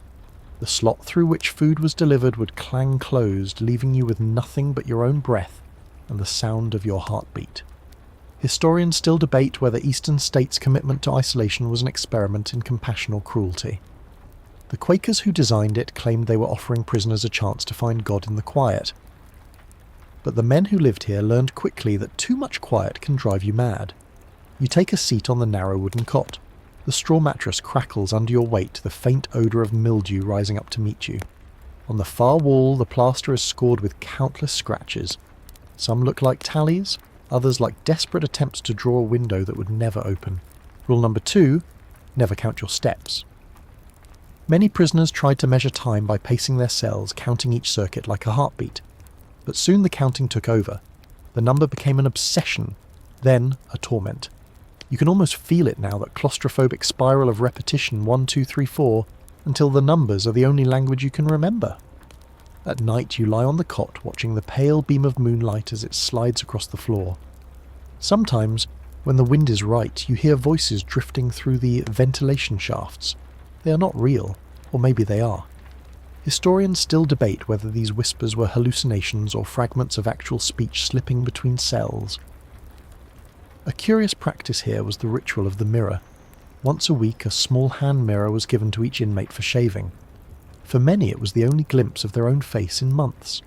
The slot through which food was delivered would clang closed, leaving you with nothing but your own breath and the sound of your heartbeat. Historians still debate whether Eastern states' commitment to isolation was an experiment in compassion or cruelty. The Quakers who designed it claimed they were offering prisoners a chance to find God in the quiet. But the men who lived here learned quickly that too much quiet can drive you mad. You take a seat on the narrow wooden cot. The straw mattress crackles under your weight, the faint odour of mildew rising up to meet you. On the far wall, the plaster is scored with countless scratches. Some look like tallies, others like desperate attempts to draw a window that would never open. Rule number 2, never count your steps. Many prisoners tried to measure time by pacing their cells, counting each circuit like a heartbeat. But soon the counting took over. The number became an obsession, then a torment. You can almost feel it now, that claustrophobic spiral of repetition, 1, 2, 3, 4, until the numbers are the only language you can remember. At night you lie on the cot watching the pale beam of moonlight as it slides across the floor. Sometimes, when the wind is right, you hear voices drifting through the ventilation shafts. They are not real, or maybe they are. Historians still debate whether these whispers were hallucinations or fragments of actual speech slipping between cells. A curious practice here was the ritual of the mirror. Once a week, a small hand mirror was given to each inmate for shaving. For many, it was the only glimpse of their own face in months.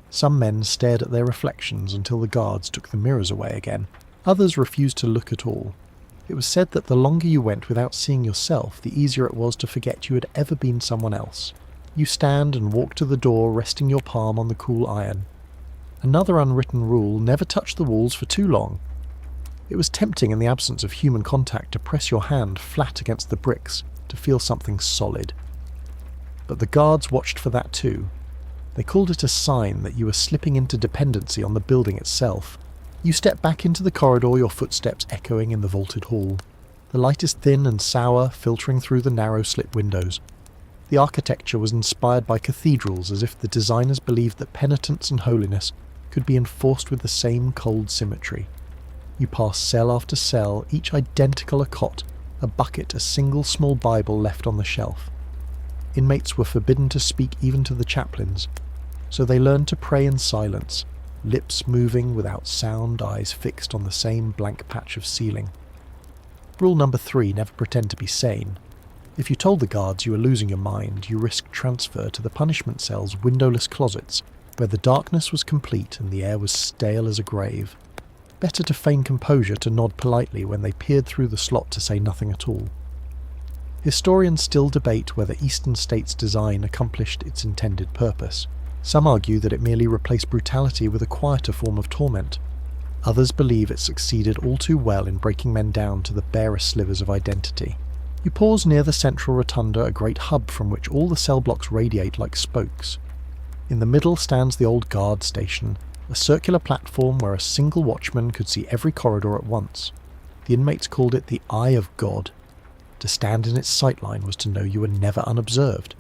Some men stared at their reflections until the guards took the mirrors away again. Others refused to look at all. It was said that the longer you went without seeing yourself, the easier it was to forget you had ever been someone else. You stand and walk to the door, resting your palm on the cool iron. Another unwritten rule: never touch the walls for too long. It was tempting in the absence of human contact to press your hand flat against the bricks to feel something solid. But the guards watched for that too. They called it a sign that you were slipping into dependency on the building itself. You step back into the corridor, your footsteps echoing in the vaulted hall. The light is thin and sour, filtering through the narrow slit windows. The architecture was inspired by cathedrals, as if the designers believed that penitence and holiness could be enforced with the same cold symmetry. You pass cell after cell, each identical: a cot, a bucket, a single small Bible left on the shelf. Inmates were forbidden to speak even to the chaplains, so they learned to pray in silence, lips moving without sound, eyes fixed on the same blank patch of ceiling. Rule number 3, never pretend to be sane. If you told the guards you were losing your mind, you risked transfer to the punishment cell's windowless closets, where the darkness was complete and the air was stale as a grave. Better to feign composure, to nod politely when they peered through the slot to say nothing at all. Historians still debate whether Eastern states' design accomplished its intended purpose. Some argue that it merely replaced brutality with a quieter form of torment. Others believe it succeeded all too well in breaking men down to the barest slivers of identity. You pause near the central rotunda, a great hub from which all the cell blocks radiate like spokes. In the middle stands the old guard station, a circular platform where a single watchman could see every corridor at once. The inmates called it the Eye of God. To stand in its sightline was to know you were never unobserved.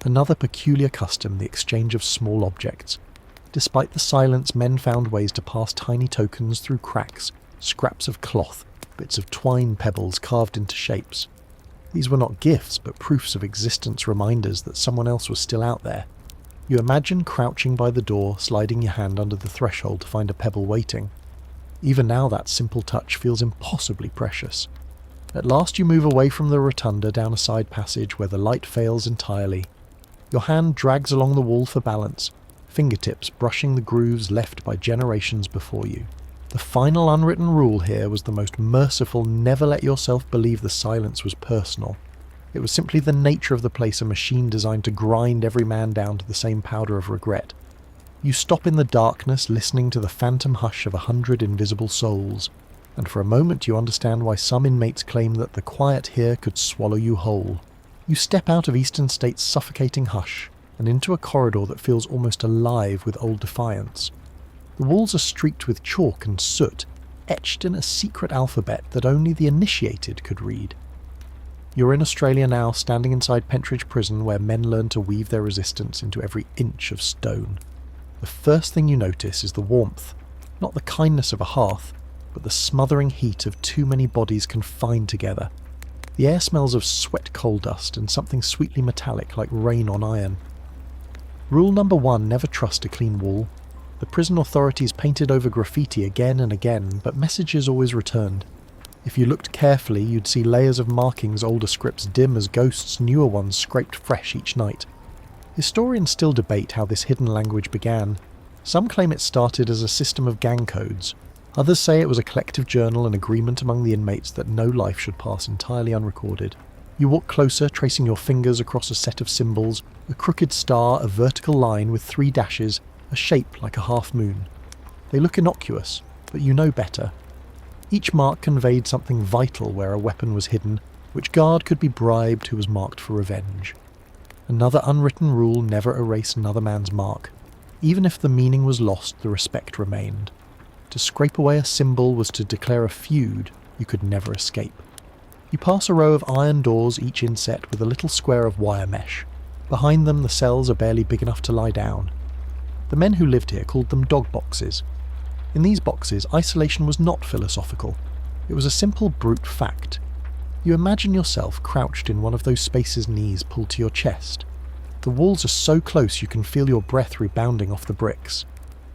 Another peculiar custom, the exchange of small objects. Despite the silence, men found ways to pass tiny tokens through cracks, scraps of cloth, bits of twine pebbles carved into shapes. These were not gifts, but proofs of existence, reminders that someone else was still out there. You imagine crouching by the door, sliding your hand under the threshold to find a pebble waiting. Even now that simple touch feels impossibly precious. At last you move away from the rotunda down a side passage where the light fails entirely. Your hand drags along the wall for balance, fingertips brushing the grooves left by generations before you. The final unwritten rule here was the most merciful: never let yourself believe the silence was personal. It was simply the nature of the place, a machine designed to grind every man down to the same powder of regret. You stop in the darkness, listening to the phantom hush of 100 invisible souls, and for a moment you understand why some inmates claim that the quiet here could swallow you whole. You step out of Eastern State's suffocating hush, and into a corridor that feels almost alive with old defiance. The walls are streaked with chalk and soot, etched in a secret alphabet that only the initiated could read. You're in Australia now, standing inside Pentridge prison, where men learn to weave their resistance into every inch of stone. The first thing you notice is the warmth, not the kindness of a hearth, but the smothering heat of too many bodies confined together. The air smells of sweat coal dust and something sweetly metallic like rain on iron. Rule number 1, never trust a clean wall. The prison authorities painted over graffiti again and again, but messages always returned. If you looked carefully, you'd see layers of markings older scripts dim as ghosts, newer ones scraped fresh each night. Historians still debate how this hidden language began. Some claim it started as a system of gang codes. Others say it was a collective journal and agreement among the inmates that no life should pass entirely unrecorded. You walk closer, tracing your fingers across a set of symbols, a crooked star, a vertical line with 3 dashes, a shape like a half moon. They look innocuous, but you know better. Each mark conveyed something vital where a weapon was hidden, which guard could be bribed who was marked for revenge. Another unwritten rule: never erase another man's mark. Even if the meaning was lost, the respect remained. To scrape away a symbol was to declare a feud you could never escape. You pass a row of iron doors, each inset with a little square of wire mesh. Behind them the cells are barely big enough to lie down. The men who lived here called them dog boxes. In these boxes, isolation was not philosophical. It was a simple brute fact. You imagine yourself crouched in one of those spaces, knees pulled to your chest. The walls are so close you can feel your breath rebounding off the bricks.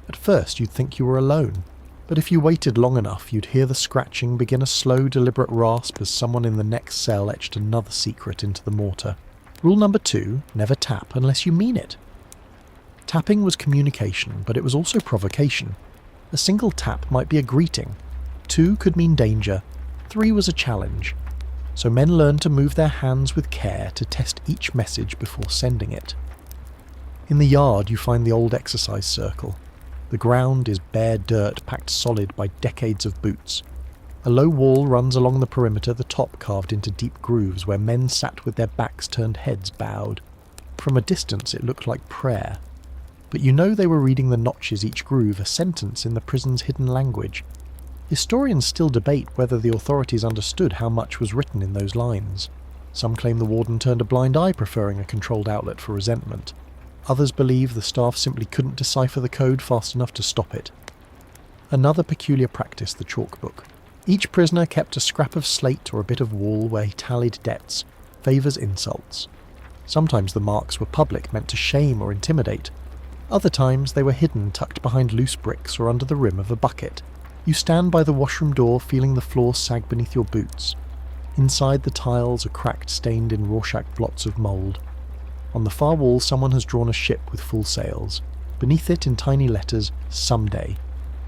At first you'd think you were alone, but if you waited long enough you'd hear the scratching begin a slow, deliberate rasp as someone in the next cell etched another secret into the mortar. Rule number 2, never tap unless you mean it. Tapping was communication, but it was also provocation. A single tap might be a greeting, 2 could mean danger, 3 was a challenge. So men learned to move their hands with care to test each message before sending it. In the yard you find the old exercise circle. The ground is bare dirt packed solid by decades of boots. A low wall runs along the perimeter, the top carved into deep grooves where men sat with their backs turned, heads bowed. From a distance it looked like prayer. But you know they were reading the notches, each groove a sentence in the prison's hidden language. Historians still debate whether the authorities understood how much was written in those lines. Some claim the warden turned a blind eye, preferring a controlled outlet for resentment. Others believe the staff simply couldn't decipher the code fast enough to stop it. Another peculiar practice, the chalk book. Each prisoner kept a scrap of slate or a bit of wall where he tallied debts, favours, insults. Sometimes the marks were public, meant to shame or intimidate. Other times they were hidden, tucked behind loose bricks or under the rim of a bucket. You stand by the washroom door, feeling the floor sag beneath your boots. Inside, the tiles are cracked, stained in Rorschach blots of mould. On the far wall someone has drawn a ship with full sails. Beneath it, in tiny letters, Someday.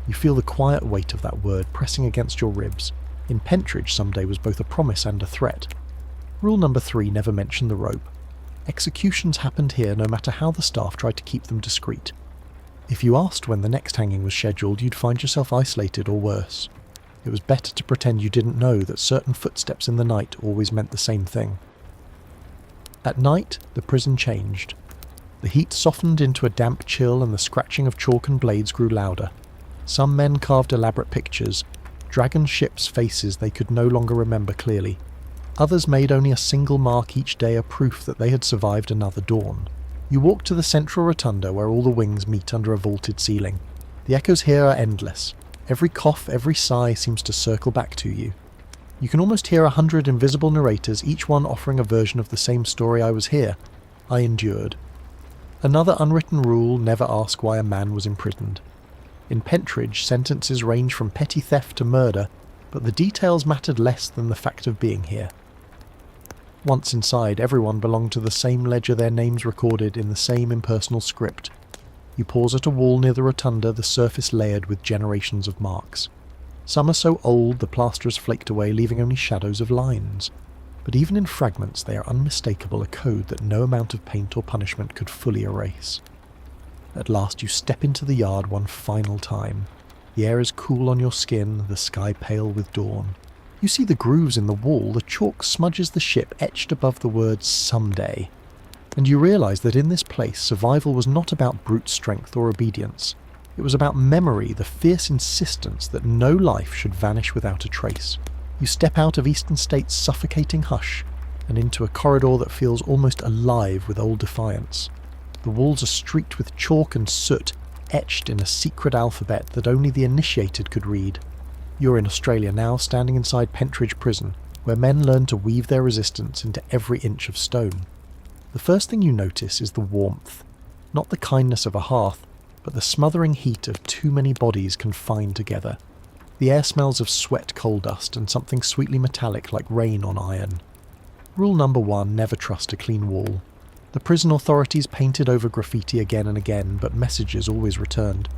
You feel the quiet weight of that word pressing against your ribs. In Pentridge, someday was both a promise and a threat. Rule number 3, never mention the rope. Executions happened here no matter how the staff tried to keep them discreet. If you asked when the next hanging was scheduled, you'd find yourself isolated or worse. It was better to pretend you didn't know that certain footsteps in the night always meant the same thing. At night, the prison changed. The heat softened into a damp chill and the scratching of chalk and blades grew louder. Some men carved elaborate pictures, dragon ships' faces they could no longer remember clearly. Others made only a single mark each day, a proof that they had survived another dawn. You walk to the central rotunda where all the wings meet under a vaulted ceiling. The echoes here are endless. Every cough, every sigh seems to circle back to you. You can almost hear 100 invisible narrators, each one offering a version of the same story. I was here. I endured. Another unwritten rule: never ask why a man was imprisoned. In Pentridge, sentences range from petty theft to murder, but the details mattered less than the fact of being here. Once inside, everyone belonged to the same ledger, their names recorded in the same impersonal script. You pause at a wall near the rotunda, the surface layered with generations of marks. Some are so old the plaster has flaked away, leaving only shadows of lines. But even in fragments they are unmistakable, a code that no amount of paint or punishment could fully erase. At last you step into the yard one final time. The air is cool on your skin, the sky pale with dawn. You see the grooves in the wall, the chalk smudges the ship etched above the words Someday. And you realise that in this place, survival was not about brute strength or obedience. It was about memory, the fierce insistence that no life should vanish without a trace. You step out of Eastern State's suffocating hush and into a corridor that feels almost alive with old defiance. The walls are streaked with chalk and soot, etched in a secret alphabet that only the initiated could read. You're in Australia now, standing inside Pentridge prison, where men learn to weave their resistance into every inch of stone. The first thing you notice is the warmth, not the kindness of a hearth, but the smothering heat of too many bodies confined together. The air smells of sweat, coal dust, and something sweetly metallic like rain on iron. Rule number 1, never trust a clean wall. The prison authorities painted over graffiti again and again, but messages always returned.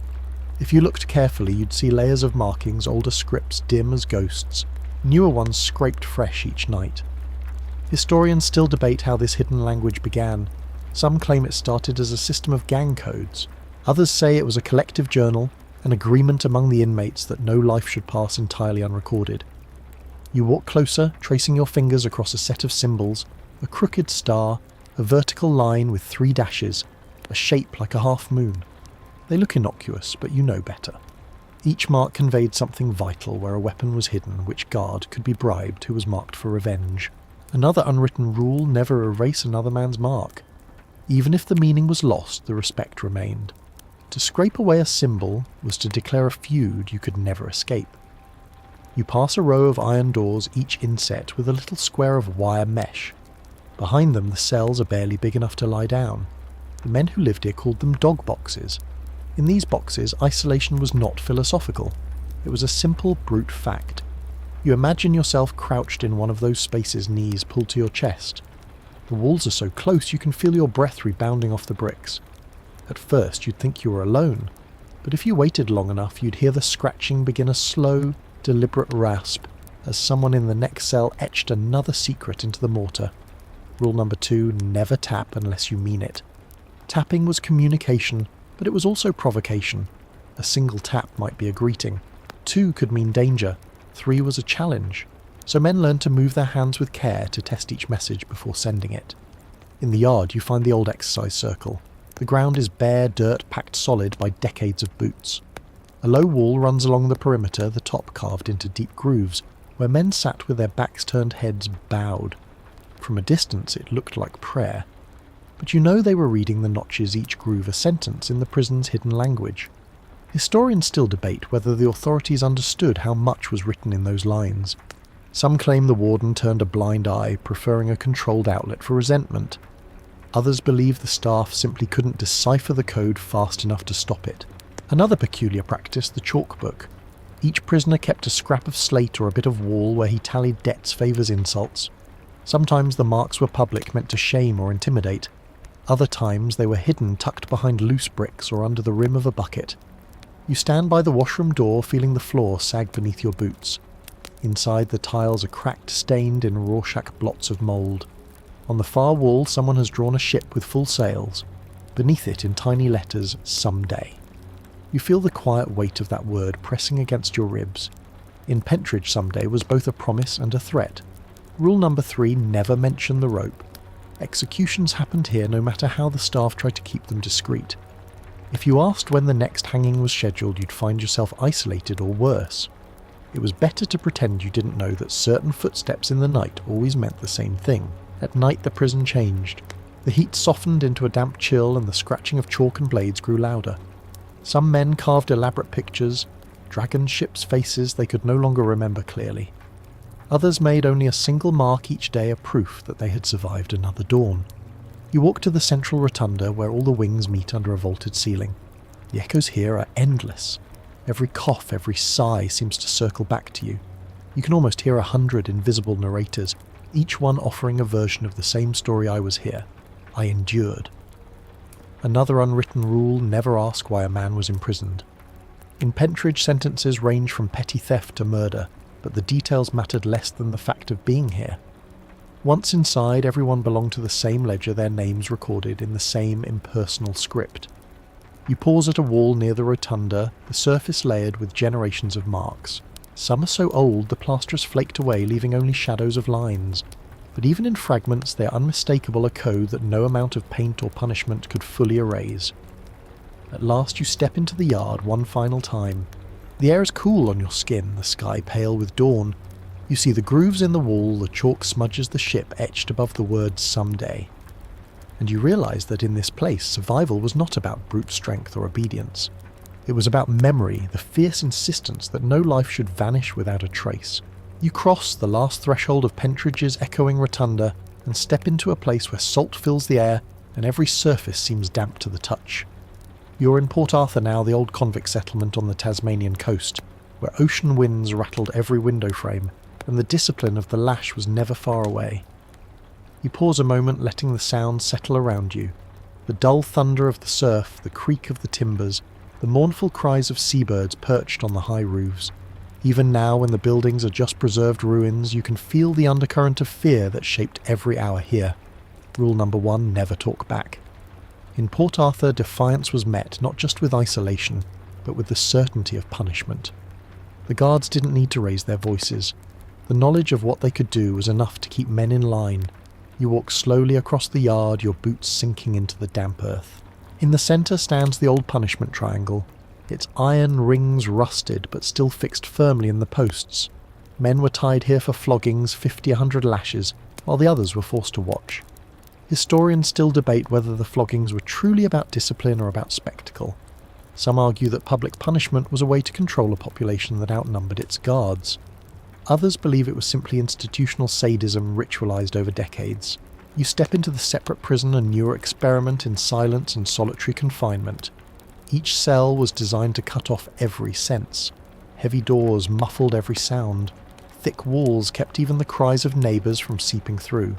If you looked carefully, you'd see layers of markings, older scripts dim as ghosts, newer ones scraped fresh each night. Historians still debate how this hidden language began. Some claim it started as a system of gang codes. Others say it was a collective journal, an agreement among the inmates that no life should pass entirely unrecorded. You walk closer, tracing your fingers across a set of symbols, a crooked star, a vertical line with 3 dashes, a shape like a half moon. They look innocuous, but you know better. Each mark conveyed something vital, where a weapon was hidden, which guard could be bribed who was marked for revenge. Another unwritten rule: never erase another man's mark. Even if the meaning was lost, the respect remained. To scrape away a symbol was to declare a feud you could never escape. You pass a row of iron doors, each inset with a little square of wire mesh. Behind them, the cells are barely big enough to lie down. The men who lived here called them dog boxes. In these boxes, isolation was not philosophical. It was a simple brute fact. You imagine yourself crouched in one of those spaces, knees pulled to your chest. The walls are so close you can feel your breath rebounding off the bricks. At first you'd think you were alone, but if you waited long enough you'd hear the scratching begin a slow, deliberate rasp as someone in the next cell etched another secret into the mortar. Rule number 2, never tap unless you mean it. Tapping was communication, but it was also provocation. A single tap might be a greeting. 2 could mean danger. 3 was a challenge. So men learned to move their hands with care to test each message before sending it. In the yard you find the old exercise circle. The ground is bare dirt packed solid by decades of boots. A low wall runs along the perimeter, the top carved into deep grooves, where men sat with their backs turned, heads bowed. From a distance it looked like prayer. But you know they were reading the notches each groove a sentence in the prison's hidden language. Historians still debate whether the authorities understood how much was written in those lines. Some claim the warden turned a blind eye, preferring a controlled outlet for resentment. Others believe the staff simply couldn't decipher the code fast enough to stop it. Another peculiar practice, the chalk book. Each prisoner kept a scrap of slate or a bit of wall where he tallied debts, favours, insults. Sometimes the marks were public, meant to shame or intimidate. Other times they were hidden, tucked behind loose bricks or under the rim of a bucket. You stand by the washroom door, feeling the floor sag beneath your boots. Inside, the tiles are cracked, stained in Rorschach blots of mould. On the far wall, someone has drawn a ship with full sails. Beneath it, in tiny letters, someday. You feel the quiet weight of that word pressing against your ribs. In Pentridge, someday was both a promise and a threat. Rule number 3, never mention the rope. Executions happened here no matter how the staff tried to keep them discreet. If you asked when the next hanging was scheduled, you'd find yourself isolated or worse. It was better to pretend you didn't know that certain footsteps in the night always meant the same thing. At night the prison changed. The heat softened into a damp chill and the scratching of chalk and blades grew louder. Some men carved elaborate pictures, dragon ships' faces they could no longer remember clearly. Others made only a single mark each day a proof that they had survived another dawn. You walk to the central rotunda where all the wings meet under a vaulted ceiling. The echoes here are endless. Every cough, every sigh seems to circle back to you. You can almost hear 100 invisible narrators, each one offering a version of the same story. I was here. I endured. Another unwritten rule: never ask why a man was imprisoned. In Pentridge, sentences range from petty theft to murder, but the details mattered less than the fact of being here. Once inside, everyone belonged to the same ledger, their names recorded in the same impersonal script. You pause at a wall near the rotunda, the surface layered with generations of marks. Some are so old the plaster has flaked away, leaving only shadows of lines. but even in fragments they are unmistakable, a code that no amount of paint or punishment could fully erase. At last you step into the yard one final time. The air is cool on your skin, the sky pale with dawn. You see the grooves in the wall, the chalk smudges the ship etched above the words someday. And you realise that in this place survival was not about brute strength or obedience. It was about memory, the fierce insistence that no life should vanish without a trace. You cross the last threshold of Pentridge's echoing rotunda and step into a place where salt fills the air and every surface seems damp to the touch. You're in Port Arthur now, the old convict settlement on the Tasmanian coast, where ocean winds rattled every window frame, and the discipline of the lash was never far away. You pause a moment, letting the sound settle around you. The dull thunder of the surf, the creak of the timbers, the mournful cries of seabirds perched on the high roofs. Even now, when the buildings are just preserved ruins, you can feel the undercurrent of fear that shaped every hour here. Rule number 1, never talk back. In Port Arthur, defiance was met not just with isolation, but with the certainty of punishment. The guards didn't need to raise their voices. The knowledge of what they could do was enough to keep men in line. You walk slowly across the yard, your boots sinking into the damp earth. In the centre stands the old punishment triangle, its iron rings rusted but still fixed firmly in the posts. Men were tied here for floggings, 50-100 lashes, while the others were forced to watch. Historians still debate whether the floggings were truly about discipline or about spectacle. Some argue that public punishment was a way to control a population that outnumbered its guards. Others believe it was simply institutional sadism ritualized over decades. You step into the separate prison, a newer experiment in silence and solitary confinement. Each cell was designed to cut off every sense. Heavy doors muffled every sound. Thick walls kept even the cries of neighbours from seeping through.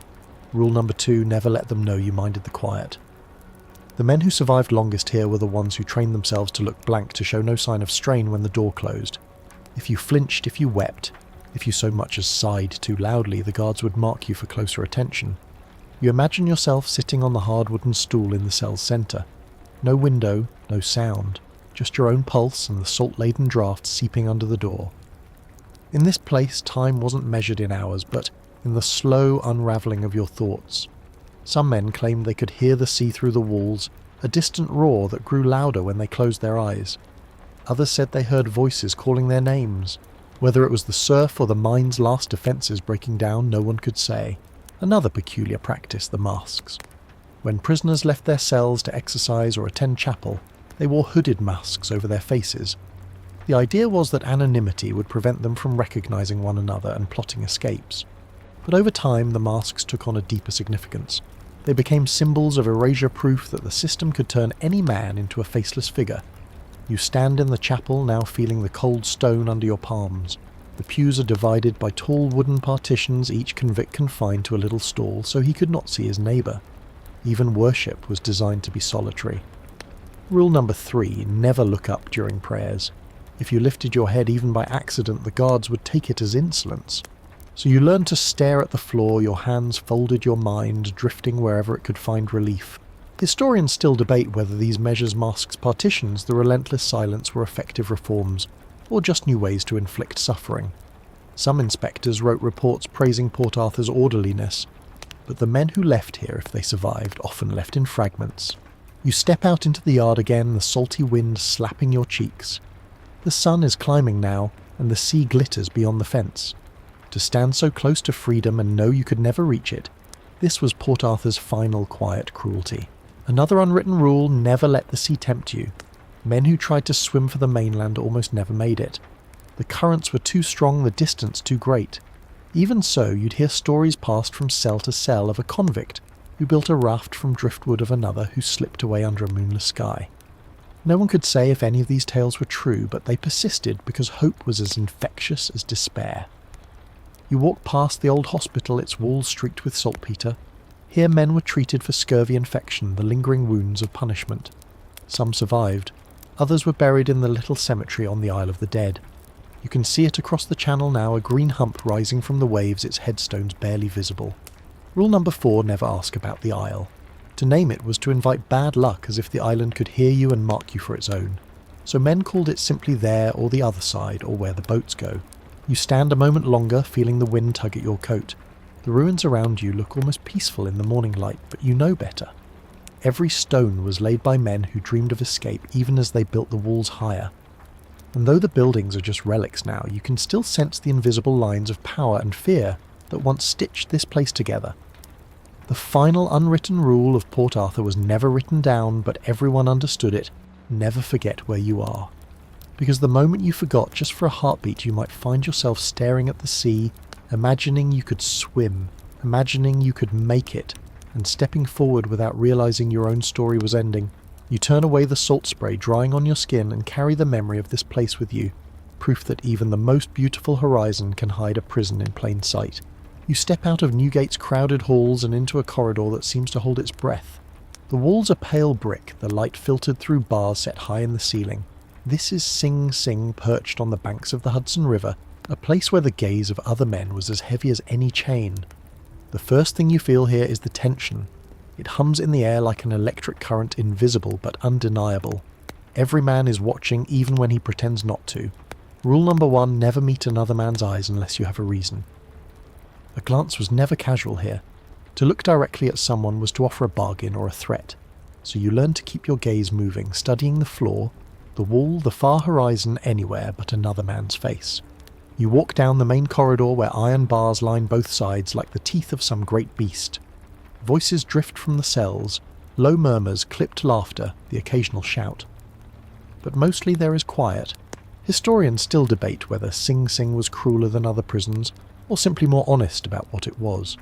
Rule number 2, never let them know you minded the quiet. The men who survived longest here were the ones who trained themselves to look blank, to show no sign of strain when the door closed. If you flinched, if you wept, if you so much as sighed too loudly, the guards would mark you for closer attention. You imagine yourself sitting on the hard wooden stool in the cell's centre. No window, no sound, just your own pulse and the salt-laden draught seeping under the door. In this place, time wasn't measured in hours, but in the slow unravelling of your thoughts. Some men claimed they could hear the sea through the walls, a distant roar that grew louder when they closed their eyes. Others said they heard voices calling their names. Whether it was the surf or the mind's last defences breaking down, no one could say. Another peculiar practice, the masks. When prisoners left their cells to exercise or attend chapel, they wore hooded masks over their faces. The idea was that anonymity would prevent them from recognising one another and plotting escapes. But over time, the masks took on a deeper significance. They became symbols of erasure proof that the system could turn any man into a faceless figure. You stand in the chapel, now feeling the cold stone under your palms. The pews are divided by tall wooden partitions, each convict confined to a little stall so he could not see his neighbour. Even worship was designed to be solitary. Rule number 3, never look up during prayers. If you lifted your head even by accident, the guards would take it as insolence. So you learned to stare at the floor, your hands folded, your mind drifting wherever it could find relief. Historians still debate whether these measures, masks, partitions, the relentless silence were effective reforms, or just new ways to inflict suffering. Some inspectors wrote reports praising Port Arthur's orderliness, but the men who left here, if they survived, often left in fragments. You step out into the yard again, the salty wind slapping your cheeks. The sun is climbing now, and the sea glitters beyond the fence. To stand so close to freedom and know you could never reach it, this was Port Arthur's final quiet cruelty. Another unwritten rule, never let the sea tempt you. Men who tried to swim for the mainland almost never made it. The currents were too strong, the distance too great. Even so, you'd hear stories passed from cell to cell of a convict who built a raft from driftwood of another who slipped away under a moonless sky. No one could say if any of these tales were true, but they persisted because hope was as infectious as despair. You walk past the old hospital, its walls streaked with saltpetre. Here men were treated for scurvy infection, the lingering wounds of punishment. Some survived. Others were buried in the little cemetery on the Isle of the Dead. You can see it across the channel now, a green hump rising from the waves, its headstones barely visible. Rule number 4, never ask about the Isle. To name it was to invite bad luck, as if the island could hear you and mark you for its own. So men called it simply there or the other side, or where the boats go. You stand a moment longer, feeling the wind tug at your coat. The ruins around you look almost peaceful in the morning light, but you know better. Every stone was laid by men who dreamed of escape even as they built the walls higher. And though the buildings are just relics now, you can still sense the invisible lines of power and fear that once stitched this place together. The final unwritten rule of Port Arthur was never written down, but everyone understood it: never forget where you are. Because the moment you forgot, just for a heartbeat, you might find yourself staring at the sea, imagining you could swim, imagining you could make it, and stepping forward without realizing your own story was ending. You turn away the salt spray drying on your skin and carry the memory of this place with you, proof that even the most beautiful horizon can hide a prison in plain sight. You step out of Newgate's crowded halls and into a corridor that seems to hold its breath. The walls are pale brick, the light filtered through bars set high in the ceiling. This is Sing Sing, perched on the banks of the Hudson River, a place where the gaze of other men was as heavy as any chain. The first thing you feel here is the tension. It hums in the air like an electric current, invisible but undeniable. Every man is watching, even when he pretends not to. Rule number 1, never meet another man's eyes unless you have a reason. A glance was never casual here. To look directly at someone was to offer a bargain or a threat. So you learn to keep your gaze moving, studying the floor, the wall, the far horizon, anywhere but another man's face. You walk down the main corridor where iron bars line both sides like the teeth of some great beast. Voices drift from the cells, low murmurs, clipped laughter, the occasional shout. But mostly there is quiet. Historians still debate whether Sing Sing was crueler than other prisons, or simply more honest about what it was.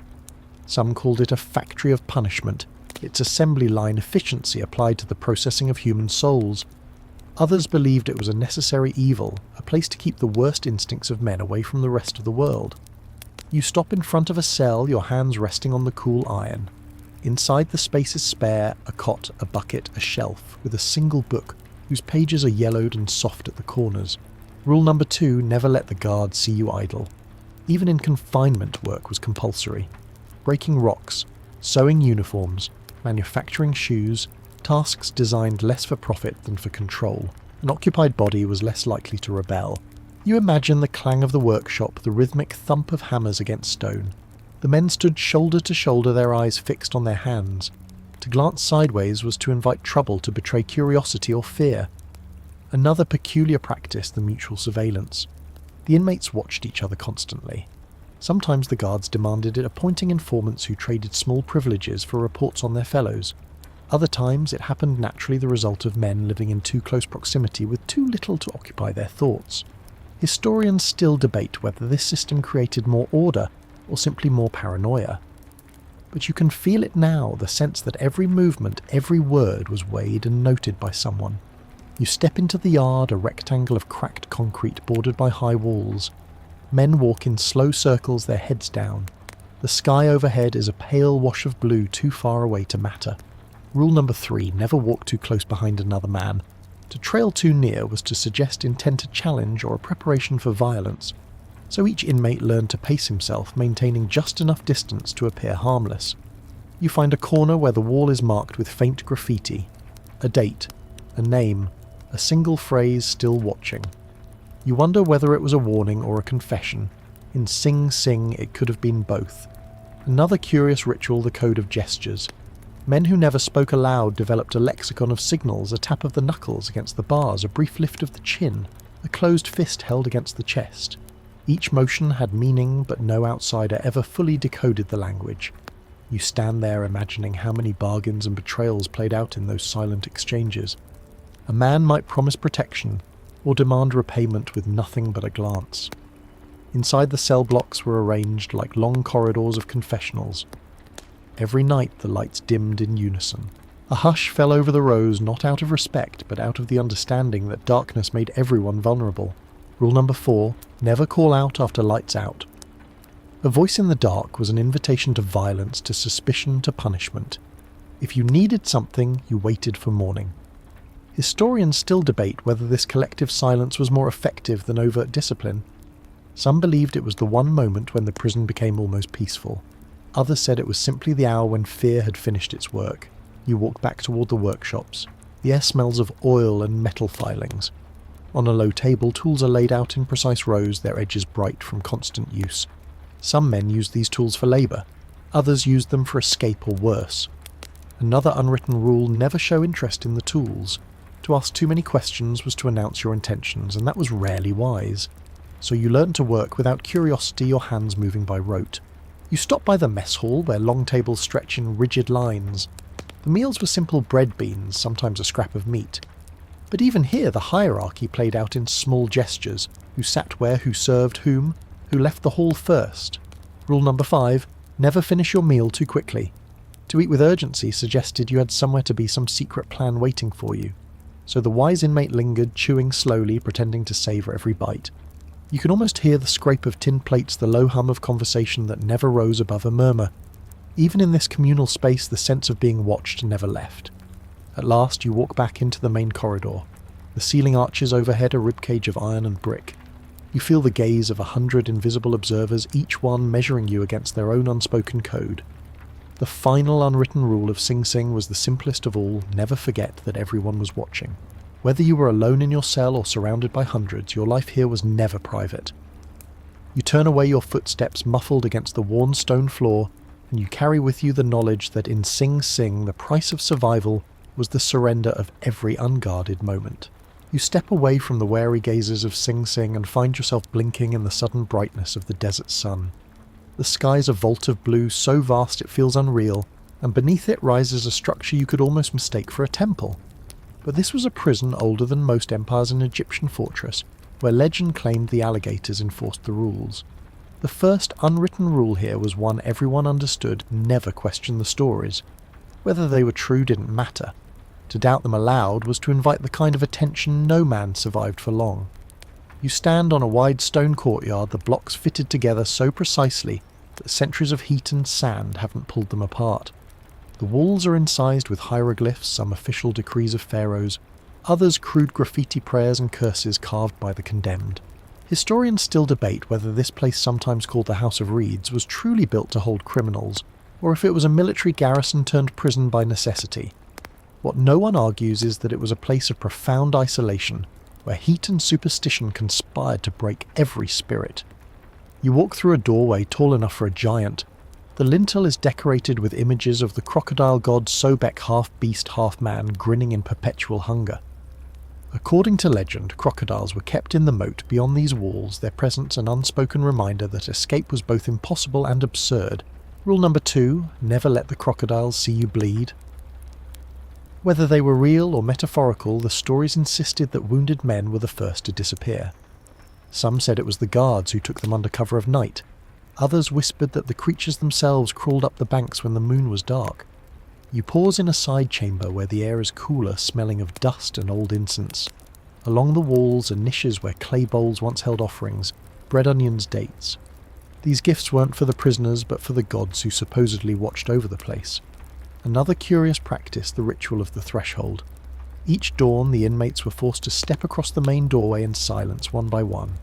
Some called it a factory of punishment, its assembly line efficiency applied to the processing of human souls. Others believed it was a necessary evil, a place to keep the worst instincts of men away from the rest of the world. You stop in front of a cell, your hands resting on the cool iron. Inside the space is spare, a cot, a bucket, a shelf, with a single book, whose pages are yellowed and soft at the corners. Rule number 2, never let the guards see you idle. Even in confinement, work was compulsory. Breaking rocks, sewing uniforms, manufacturing shoes, tasks designed less for profit than for control. An occupied body was less likely to rebel. You imagine the clang of the workshop, the rhythmic thump of hammers against stone. The men stood shoulder to shoulder, their eyes fixed on their hands. To glance sideways was to invite trouble, to betray curiosity or fear. Another peculiar practice, the mutual surveillance. The inmates watched each other constantly. Sometimes the guards demanded it, appointing informants who traded small privileges for reports on their fellows. Other times it happened naturally, the result of men living in too close proximity with too little to occupy their thoughts. Historians still debate whether this system created more order or simply more paranoia. But you can feel it now, the sense that every movement, every word was weighed and noted by someone. You step into the yard, a rectangle of cracked concrete bordered by high walls. Men walk in slow circles, their heads down. The sky overhead is a pale wash of blue too far away to matter. Rule number 3, never walk too close behind another man. To trail too near was to suggest intent to challenge or a preparation for violence, so each inmate learned to pace himself, maintaining just enough distance to appear harmless. You find a corner where the wall is marked with faint graffiti, a date, a name, a single phrase, still watching. You wonder whether it was a warning or a confession. In Sing Sing it could have been both. Another curious ritual, the code of gestures. Men who never spoke aloud developed a lexicon of signals, a tap of the knuckles against the bars, a brief lift of the chin, a closed fist held against the chest. Each motion had meaning, but no outsider ever fully decoded the language. You stand there imagining how many bargains and betrayals played out in those silent exchanges. A man might promise protection, or demand repayment with nothing but a glance. Inside the cell blocks were arranged like long corridors of confessionals. Every night the lights dimmed in unison. A hush fell over the rows, not out of respect, but out of the understanding that darkness made everyone vulnerable. Rule number 4, never call out after lights out. A voice in the dark was an invitation to violence, to suspicion, to punishment. If you needed something, you waited for morning. Historians still debate whether this collective silence was more effective than overt discipline. Some believed it was the one moment when the prison became almost peaceful. Others said it was simply the hour when fear had finished its work. You walk back toward the workshops. The air smells of oil and metal filings. On a low table, tools are laid out in precise rows, their edges bright from constant use. Some men used these tools for labour, others used them for escape or worse. Another unwritten rule: never show interest in the tools. To ask too many questions was to announce your intentions, and that was rarely wise. So you learned to work without curiosity or hands moving by rote. You stopped by the mess hall, where long tables stretch in rigid lines. The meals were simple bread beans, sometimes a scrap of meat. But even here the hierarchy played out in small gestures: who sat where, who served whom, who left the hall first. Rule number 5, never finish your meal too quickly. To eat with urgency suggested you had somewhere to be some secret plan waiting for you. So the wise inmate lingered, chewing slowly, pretending to savour every bite. You could almost hear the scrape of tin plates, the low hum of conversation that never rose above a murmur. Even in this communal space, the sense of being watched never left. At last you walk back into the main corridor. The ceiling arches overhead a ribcage of iron and brick. You feel the gaze of 100 invisible observers, each one measuring you against their own unspoken code. The final unwritten rule of Sing Sing was the simplest of all: never forget that everyone was watching. Whether you were alone in your cell or surrounded by hundreds, your life here was never private. You turn away your footsteps muffled against the worn stone floor, and you carry with you the knowledge that in Sing Sing the price of survival was the surrender of every unguarded moment. You step away from the wary gazes of Sing Sing and find yourself blinking in the sudden brightness of the desert sun. The sky's a vault of blue so vast it feels unreal, and beneath it rises a structure you could almost mistake for a temple. But this was a prison older than most empires in Egyptian fortress, where legend claimed the alligators enforced the rules. The first unwritten rule here was one everyone understood: never question the stories. Whether they were true didn't matter. To doubt them aloud was to invite the kind of attention no man survived for long. You stand on a wide stone courtyard, the blocks fitted together so precisely that centuries of heat and sand haven't pulled them apart. The walls are incised with hieroglyphs, some official decrees of pharaohs, others crude graffiti prayers and curses carved by the condemned. Historians still debate whether this place, sometimes called the House of Reeds, was truly built to hold criminals, or if it was a military garrison turned prison by necessity. What no one argues is that it was a place of profound isolation, where heat and superstition conspired to break every spirit. You walk through a doorway tall enough for a giant. The lintel is decorated with images of the crocodile god Sobek, half beast, half man, grinning in perpetual hunger. According to legend, crocodiles were kept in the moat beyond these walls, their presence an unspoken reminder that escape was both impossible and absurd. Rule number 2, never let the crocodiles see you bleed. Whether they were real or metaphorical, the stories insisted that wounded men were the first to disappear. Some said it was the guards who took them under cover of night. Others whispered that the creatures themselves crawled up the banks when the moon was dark. You pause in a side chamber where the air is cooler, smelling of dust and old incense. Along the walls are niches where clay bowls once held offerings, bread, onions, dates. These gifts weren't for the prisoners, but for the gods who supposedly watched over the place. Another curious practice, the ritual of the threshold. Each dawn the inmates were forced to step across the main doorway in silence, one by one.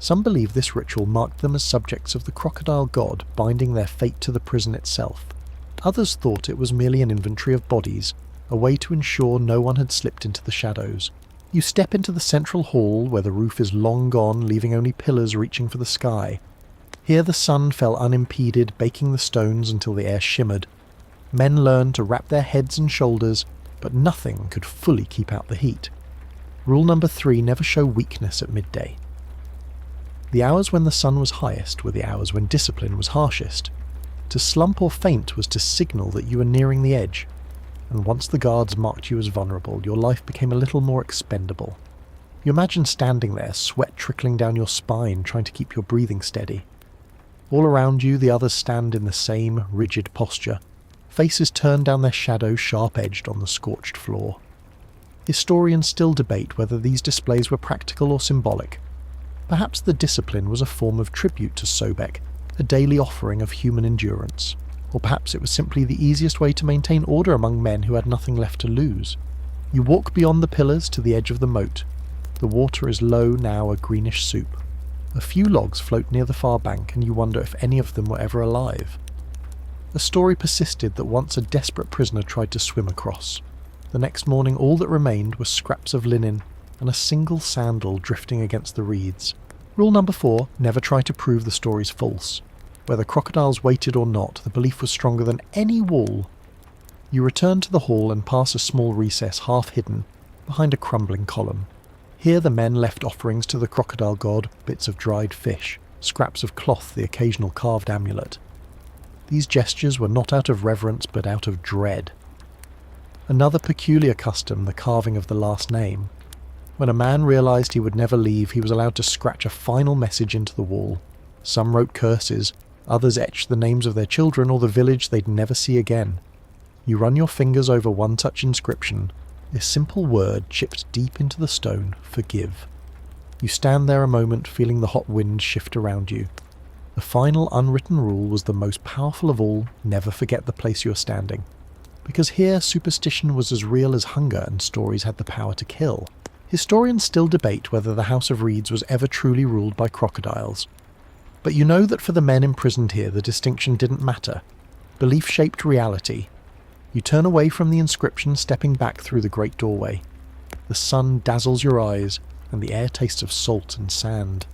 Some believe this ritual marked them as subjects of the crocodile god, binding their fate to the prison itself. Others thought it was merely an inventory of bodies, a way to ensure no one had slipped into the shadows. You step into the central hall, where the roof is long gone, leaving only pillars reaching for the sky. Here the sun fell unimpeded, baking the stones until the air shimmered. Men learned to wrap their heads and shoulders, but nothing could fully keep out the heat. Rule number 3, never show weakness at midday. The hours when the sun was highest were the hours when discipline was harshest. To slump or faint was to signal that you were nearing the edge, and once the guards marked you as vulnerable, your life became a little more expendable. You imagine standing there, sweat trickling down your spine, trying to keep your breathing steady. All around you the others stand in the same rigid posture, faces turned down their shadows sharp-edged on the scorched floor. Historians still debate whether these displays were practical or symbolic. Perhaps the discipline was a form of tribute to Sobek, a daily offering of human endurance. Or perhaps it was simply the easiest way to maintain order among men who had nothing left to lose. You walk beyond the pillars to the edge of the moat. The water is low now, a greenish soup. A few logs float near the far bank, and you wonder if any of them were ever alive. A story persisted that once a desperate prisoner tried to swim across. The next morning all that remained was scraps of linen and a single sandal drifting against the reeds. Rule number 4, never try to prove the stories false. Whether crocodiles waited or not, the belief was stronger than any wall. You return to the hall and pass a small recess half hidden behind a crumbling column. Here the men left offerings to the crocodile god, bits of dried fish, scraps of cloth, the occasional carved amulet. These gestures were not out of reverence but out of dread. Another peculiar custom, the carving of the last name. When a man realised he would never leave, he was allowed to scratch a final message into the wall. Some wrote curses, others etched the names of their children or the village they'd never see again. You run your fingers over one such inscription, a simple word chipped deep into the stone, forgive. You stand there a moment, feeling the hot wind shift around you. The final unwritten rule was the most powerful of all: never forget the place you're standing. Because here superstition was as real as hunger and stories had the power to kill. Historians still debate whether the House of Reeds was ever truly ruled by crocodiles. But you know that for the men imprisoned here the distinction didn't matter. Belief shaped reality. You turn away from the inscription, stepping back through the great doorway. The sun dazzles your eyes, and the air tastes of salt and sand.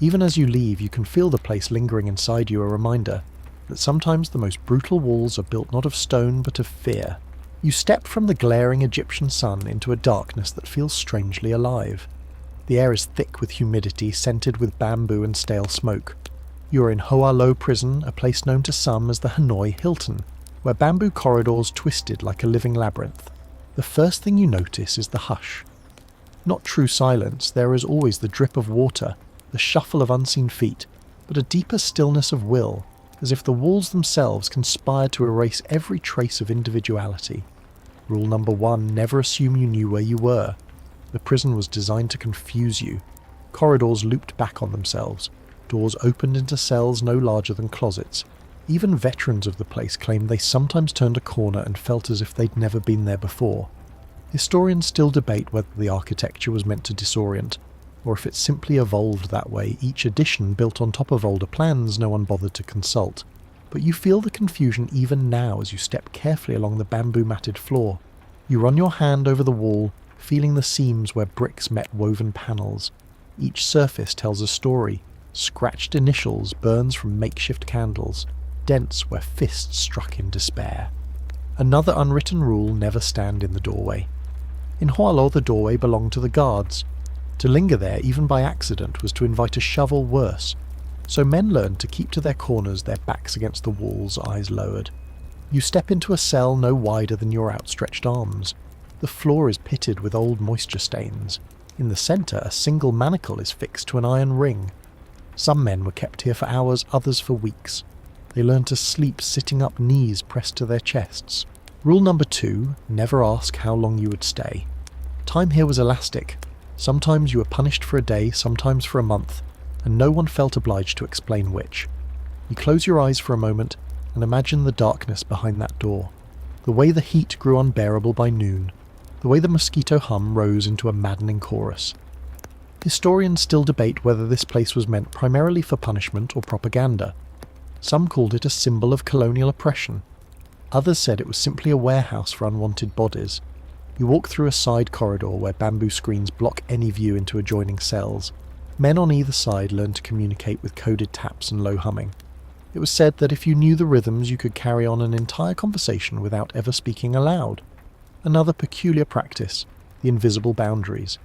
Even as you leave, you can feel the place lingering inside you, a reminder that sometimes the most brutal walls are built not of stone but of fear. You step from the glaring Egyptian sun into a darkness that feels strangely alive. The air is thick with humidity, scented with bamboo and stale smoke. You are in Hỏa Lò Prison, a place known to some as the Hanoi Hilton, where bamboo corridors twisted like a living labyrinth. The first thing you notice is the hush. Not true silence, there is always the drip of water, the shuffle of unseen feet, but a deeper stillness of will, as if the walls themselves conspired to erase every trace of individuality. Rule number 1, never assume you knew where you were. The prison was designed to confuse you. Corridors looped back on themselves. Doors opened into cells no larger than closets. Even veterans of the place claimed they sometimes turned a corner and felt as if they'd never been there before. Historians still debate whether the architecture was meant to disorient, or if it simply evolved that way, each addition built on top of older plans no one bothered to consult. But you feel the confusion even now as you step carefully along the bamboo-matted floor. You run your hand over the wall, feeling the seams where bricks met woven panels. Each surface tells a story. Scratched initials, burns from makeshift candles, dents where fists struck in despair. Another unwritten rule: never stand in the doorway. In Hỏa Lò the doorway belonged to the guards. To linger there, even by accident, was to invite a shovel worse. So men learned to keep to their corners, their backs against the walls, eyes lowered. You step into a cell no wider than your outstretched arms. The floor is pitted with old moisture stains. In the centre, a single manacle is fixed to an iron ring. Some men were kept here for hours, others for weeks. They learned to sleep sitting up, knees pressed to their chests. Rule number 2, never ask how long you would stay. Time here was elastic. Sometimes you were punished for a day, sometimes for a month, and no one felt obliged to explain which. You close your eyes for a moment and imagine the darkness behind that door. The way the heat grew unbearable by noon. The way the mosquito hum rose into a maddening chorus. Historians still debate whether this place was meant primarily for punishment or propaganda. Some called it a symbol of colonial oppression. Others said it was simply a warehouse for unwanted bodies. You walk through a side corridor where bamboo screens block any view into adjoining cells. Men on either side learned to communicate with coded taps and low humming. It was said that if you knew the rhythms, you could carry on an entire conversation without ever speaking aloud. Another peculiar practice: the invisible boundaries.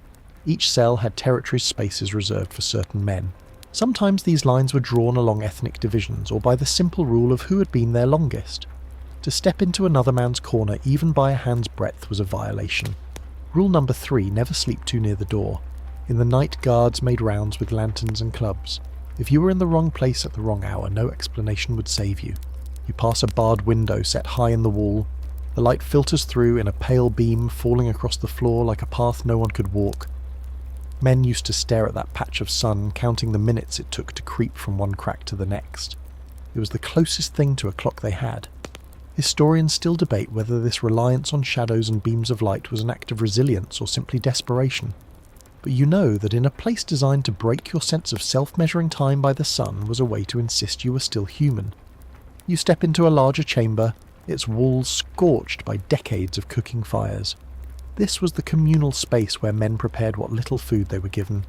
Each cell had territory spaces reserved for certain men. Sometimes these lines were drawn along ethnic divisions or by the simple rule of who had been there longest. To step into another man's corner, even by a hand's breadth, was a violation. Rule number 3, never sleep too near the door. In the night, guards made rounds with lanterns and clubs. If you were in the wrong place at the wrong hour, no explanation would save you. You pass a barred window set high in the wall. The light filters through in a pale beam, falling across the floor like a path no one could walk. Men used to stare at that patch of sun, counting the minutes it took to creep from one crack to the next. It was the closest thing to a clock they had. Historians still debate whether this reliance on shadows and beams of light was an act of resilience or simply desperation. But you know that in a place designed to break your sense of self-measuring time by the sun was a way to insist you were still human. You step into a larger chamber, its walls scorched by decades of cooking fires. This was the communal space where men prepared what little food they were given.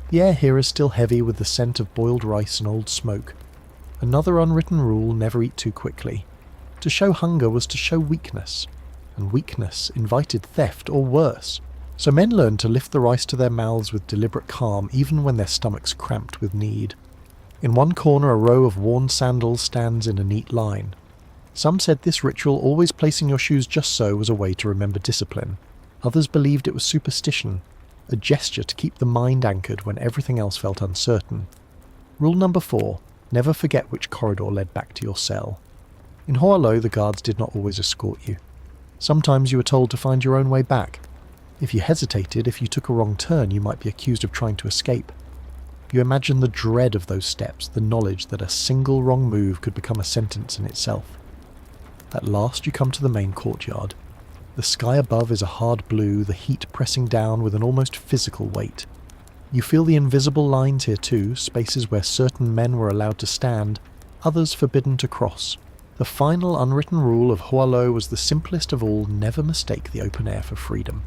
The air here is still heavy with the scent of boiled rice and old smoke. Another unwritten rule: never eat too quickly. To show hunger was to show weakness, and weakness invited theft or worse. So men learned to lift the rice to their mouths with deliberate calm even when their stomachs cramped with need. In one corner a row of worn sandals stands in a neat line. Some said this ritual, always placing your shoes just so, was a way to remember discipline. Others believed it was superstition, a gesture to keep the mind anchored when everything else felt uncertain. Rule number 4, never forget which corridor led back to your cell. In Hỏa Lò, the guards did not always escort you. Sometimes you were told to find your own way back. If you hesitated, if you took a wrong turn, you might be accused of trying to escape. You imagine the dread of those steps, the knowledge that a single wrong move could become a sentence in itself. At last you come to the main courtyard. The sky above is a hard blue, the heat pressing down with an almost physical weight. You feel the invisible lines here too, spaces where certain men were allowed to stand, others forbidden to cross. The final unwritten rule of Hỏa Lò was the simplest of all: never mistake the open air for freedom.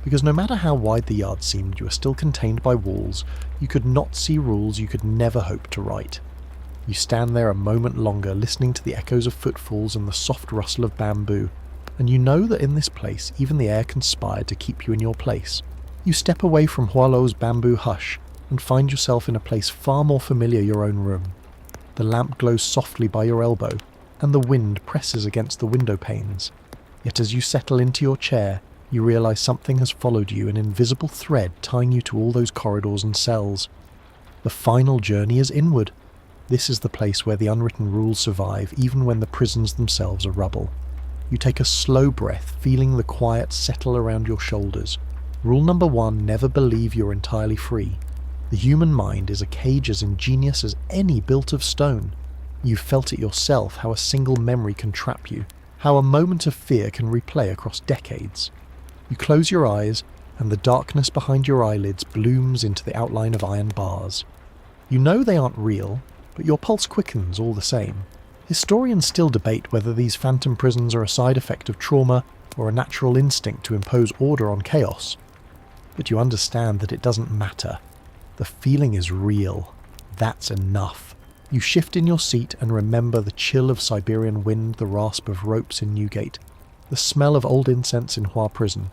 Because no matter how wide the yard seemed, you were still contained by walls. You could not see rules you could never hope to write. You stand there a moment longer, listening to the echoes of footfalls and the soft rustle of bamboo, and you know that in this place even the air conspired to keep you in your place. You step away from Hỏa Lò's bamboo hush and find yourself in a place far more familiar: your own room. The lamp glows softly by your elbow, and the wind presses against the window panes. Yet as you settle into your chair, you realise something has followed you, an invisible thread tying you to all those corridors and cells. The final journey is inward. This is the place where the unwritten rules survive, even when the prisons themselves are rubble. You take a slow breath, feeling the quiet settle around your shoulders. Rule number 1, never believe you're entirely free. The human mind is a cage as ingenious as any built of stone. You've felt it yourself, how a single memory can trap you, how a moment of fear can replay across decades. You close your eyes, and the darkness behind your eyelids blooms into the outline of iron bars. You know they aren't real, but your pulse quickens all the same. Historians still debate whether these phantom prisons are a side effect of trauma or a natural instinct to impose order on chaos. But you understand that it doesn't matter. The feeling is real. That's enough. You shift in your seat and remember the chill of Siberian wind, the rasp of ropes in Newgate, the smell of old incense in Hỏa Prison.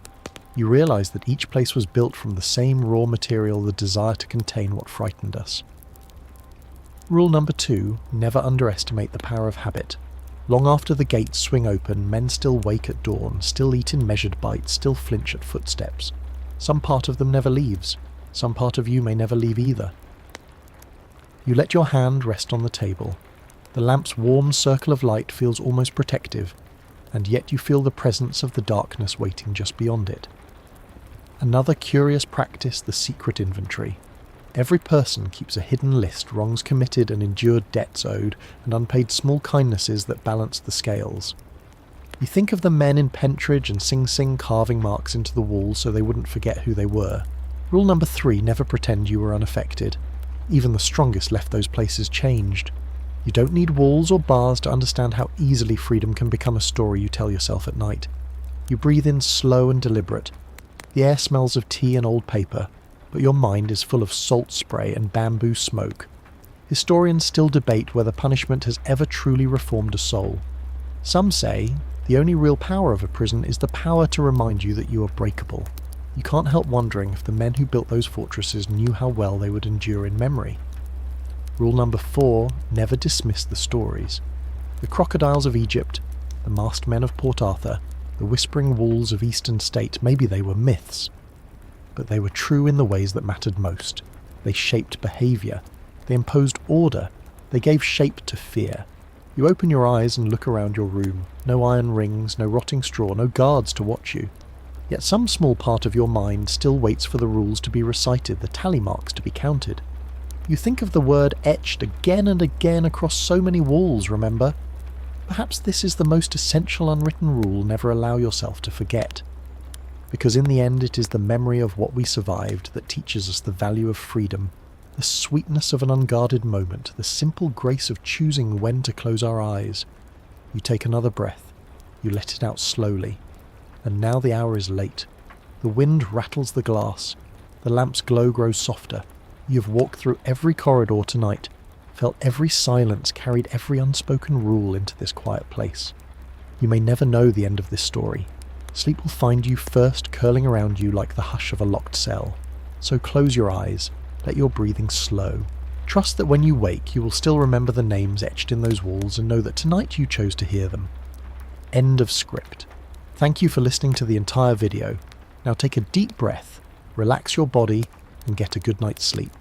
You realise that each place was built from the same raw material, the desire to contain what frightened us. Rule number 2, never underestimate the power of habit. Long after the gates swing open, men still wake at dawn, still eat in measured bites, still flinch at footsteps. Some part of them never leaves. Some part of you may never leave either. You let your hand rest on the table. The lamp's warm circle of light feels almost protective, and yet you feel the presence of the darkness waiting just beyond it. Another curious practice: the secret inventory. Every person keeps a hidden list, wrongs committed and endured debts owed, and unpaid small kindnesses that balance the scales. You think of the men in Pentridge and Sing Sing carving marks into the walls so they wouldn't forget who they were. Rule number 3, never pretend you were unaffected. Even the strongest left those places changed. You don't need walls or bars to understand how easily freedom can become a story you tell yourself at night. You breathe in slow and deliberate. The air smells of tea and old paper, but your mind is full of salt spray and bamboo smoke. Historians still debate whether punishment has ever truly reformed a soul. Some say the only real power of a prison is the power to remind you that you are breakable. You can't help wondering if the men who built those fortresses knew how well they would endure in memory. Rule number 4, never dismiss the stories. The crocodiles of Egypt, the masked men of Port Arthur, the whispering walls of Eastern State, maybe they were myths. But they were true in the ways that mattered most. They shaped behaviour. They imposed order. They gave shape to fear. You open your eyes and look around your room. No iron rings, no rotting straw, no guards to watch you. Yet some small part of your mind still waits for the rules to be recited, the tally marks to be counted. You think of the word etched again and again across so many walls, remember? Perhaps this is the most essential unwritten rule: never allow yourself to forget. Because in the end it is the memory of what we survived that teaches us the value of freedom, the sweetness of an unguarded moment, the simple grace of choosing when to close our eyes. You take another breath. You let it out slowly. And now the hour is late. The wind rattles the glass. The lamp's glow grows softer. You have walked through every corridor tonight. felt every silence carried every unspoken rule into this quiet place. You may never know the end of this story. Sleep will find you first curling around you like the hush of a locked cell. So close your eyes, let your breathing slow. Trust that when you wake you will still remember the names etched in those walls and know that tonight you chose to hear them. End of script. Thank you for listening to the entire video. Now take a deep breath, relax your body, and get a good night's sleep.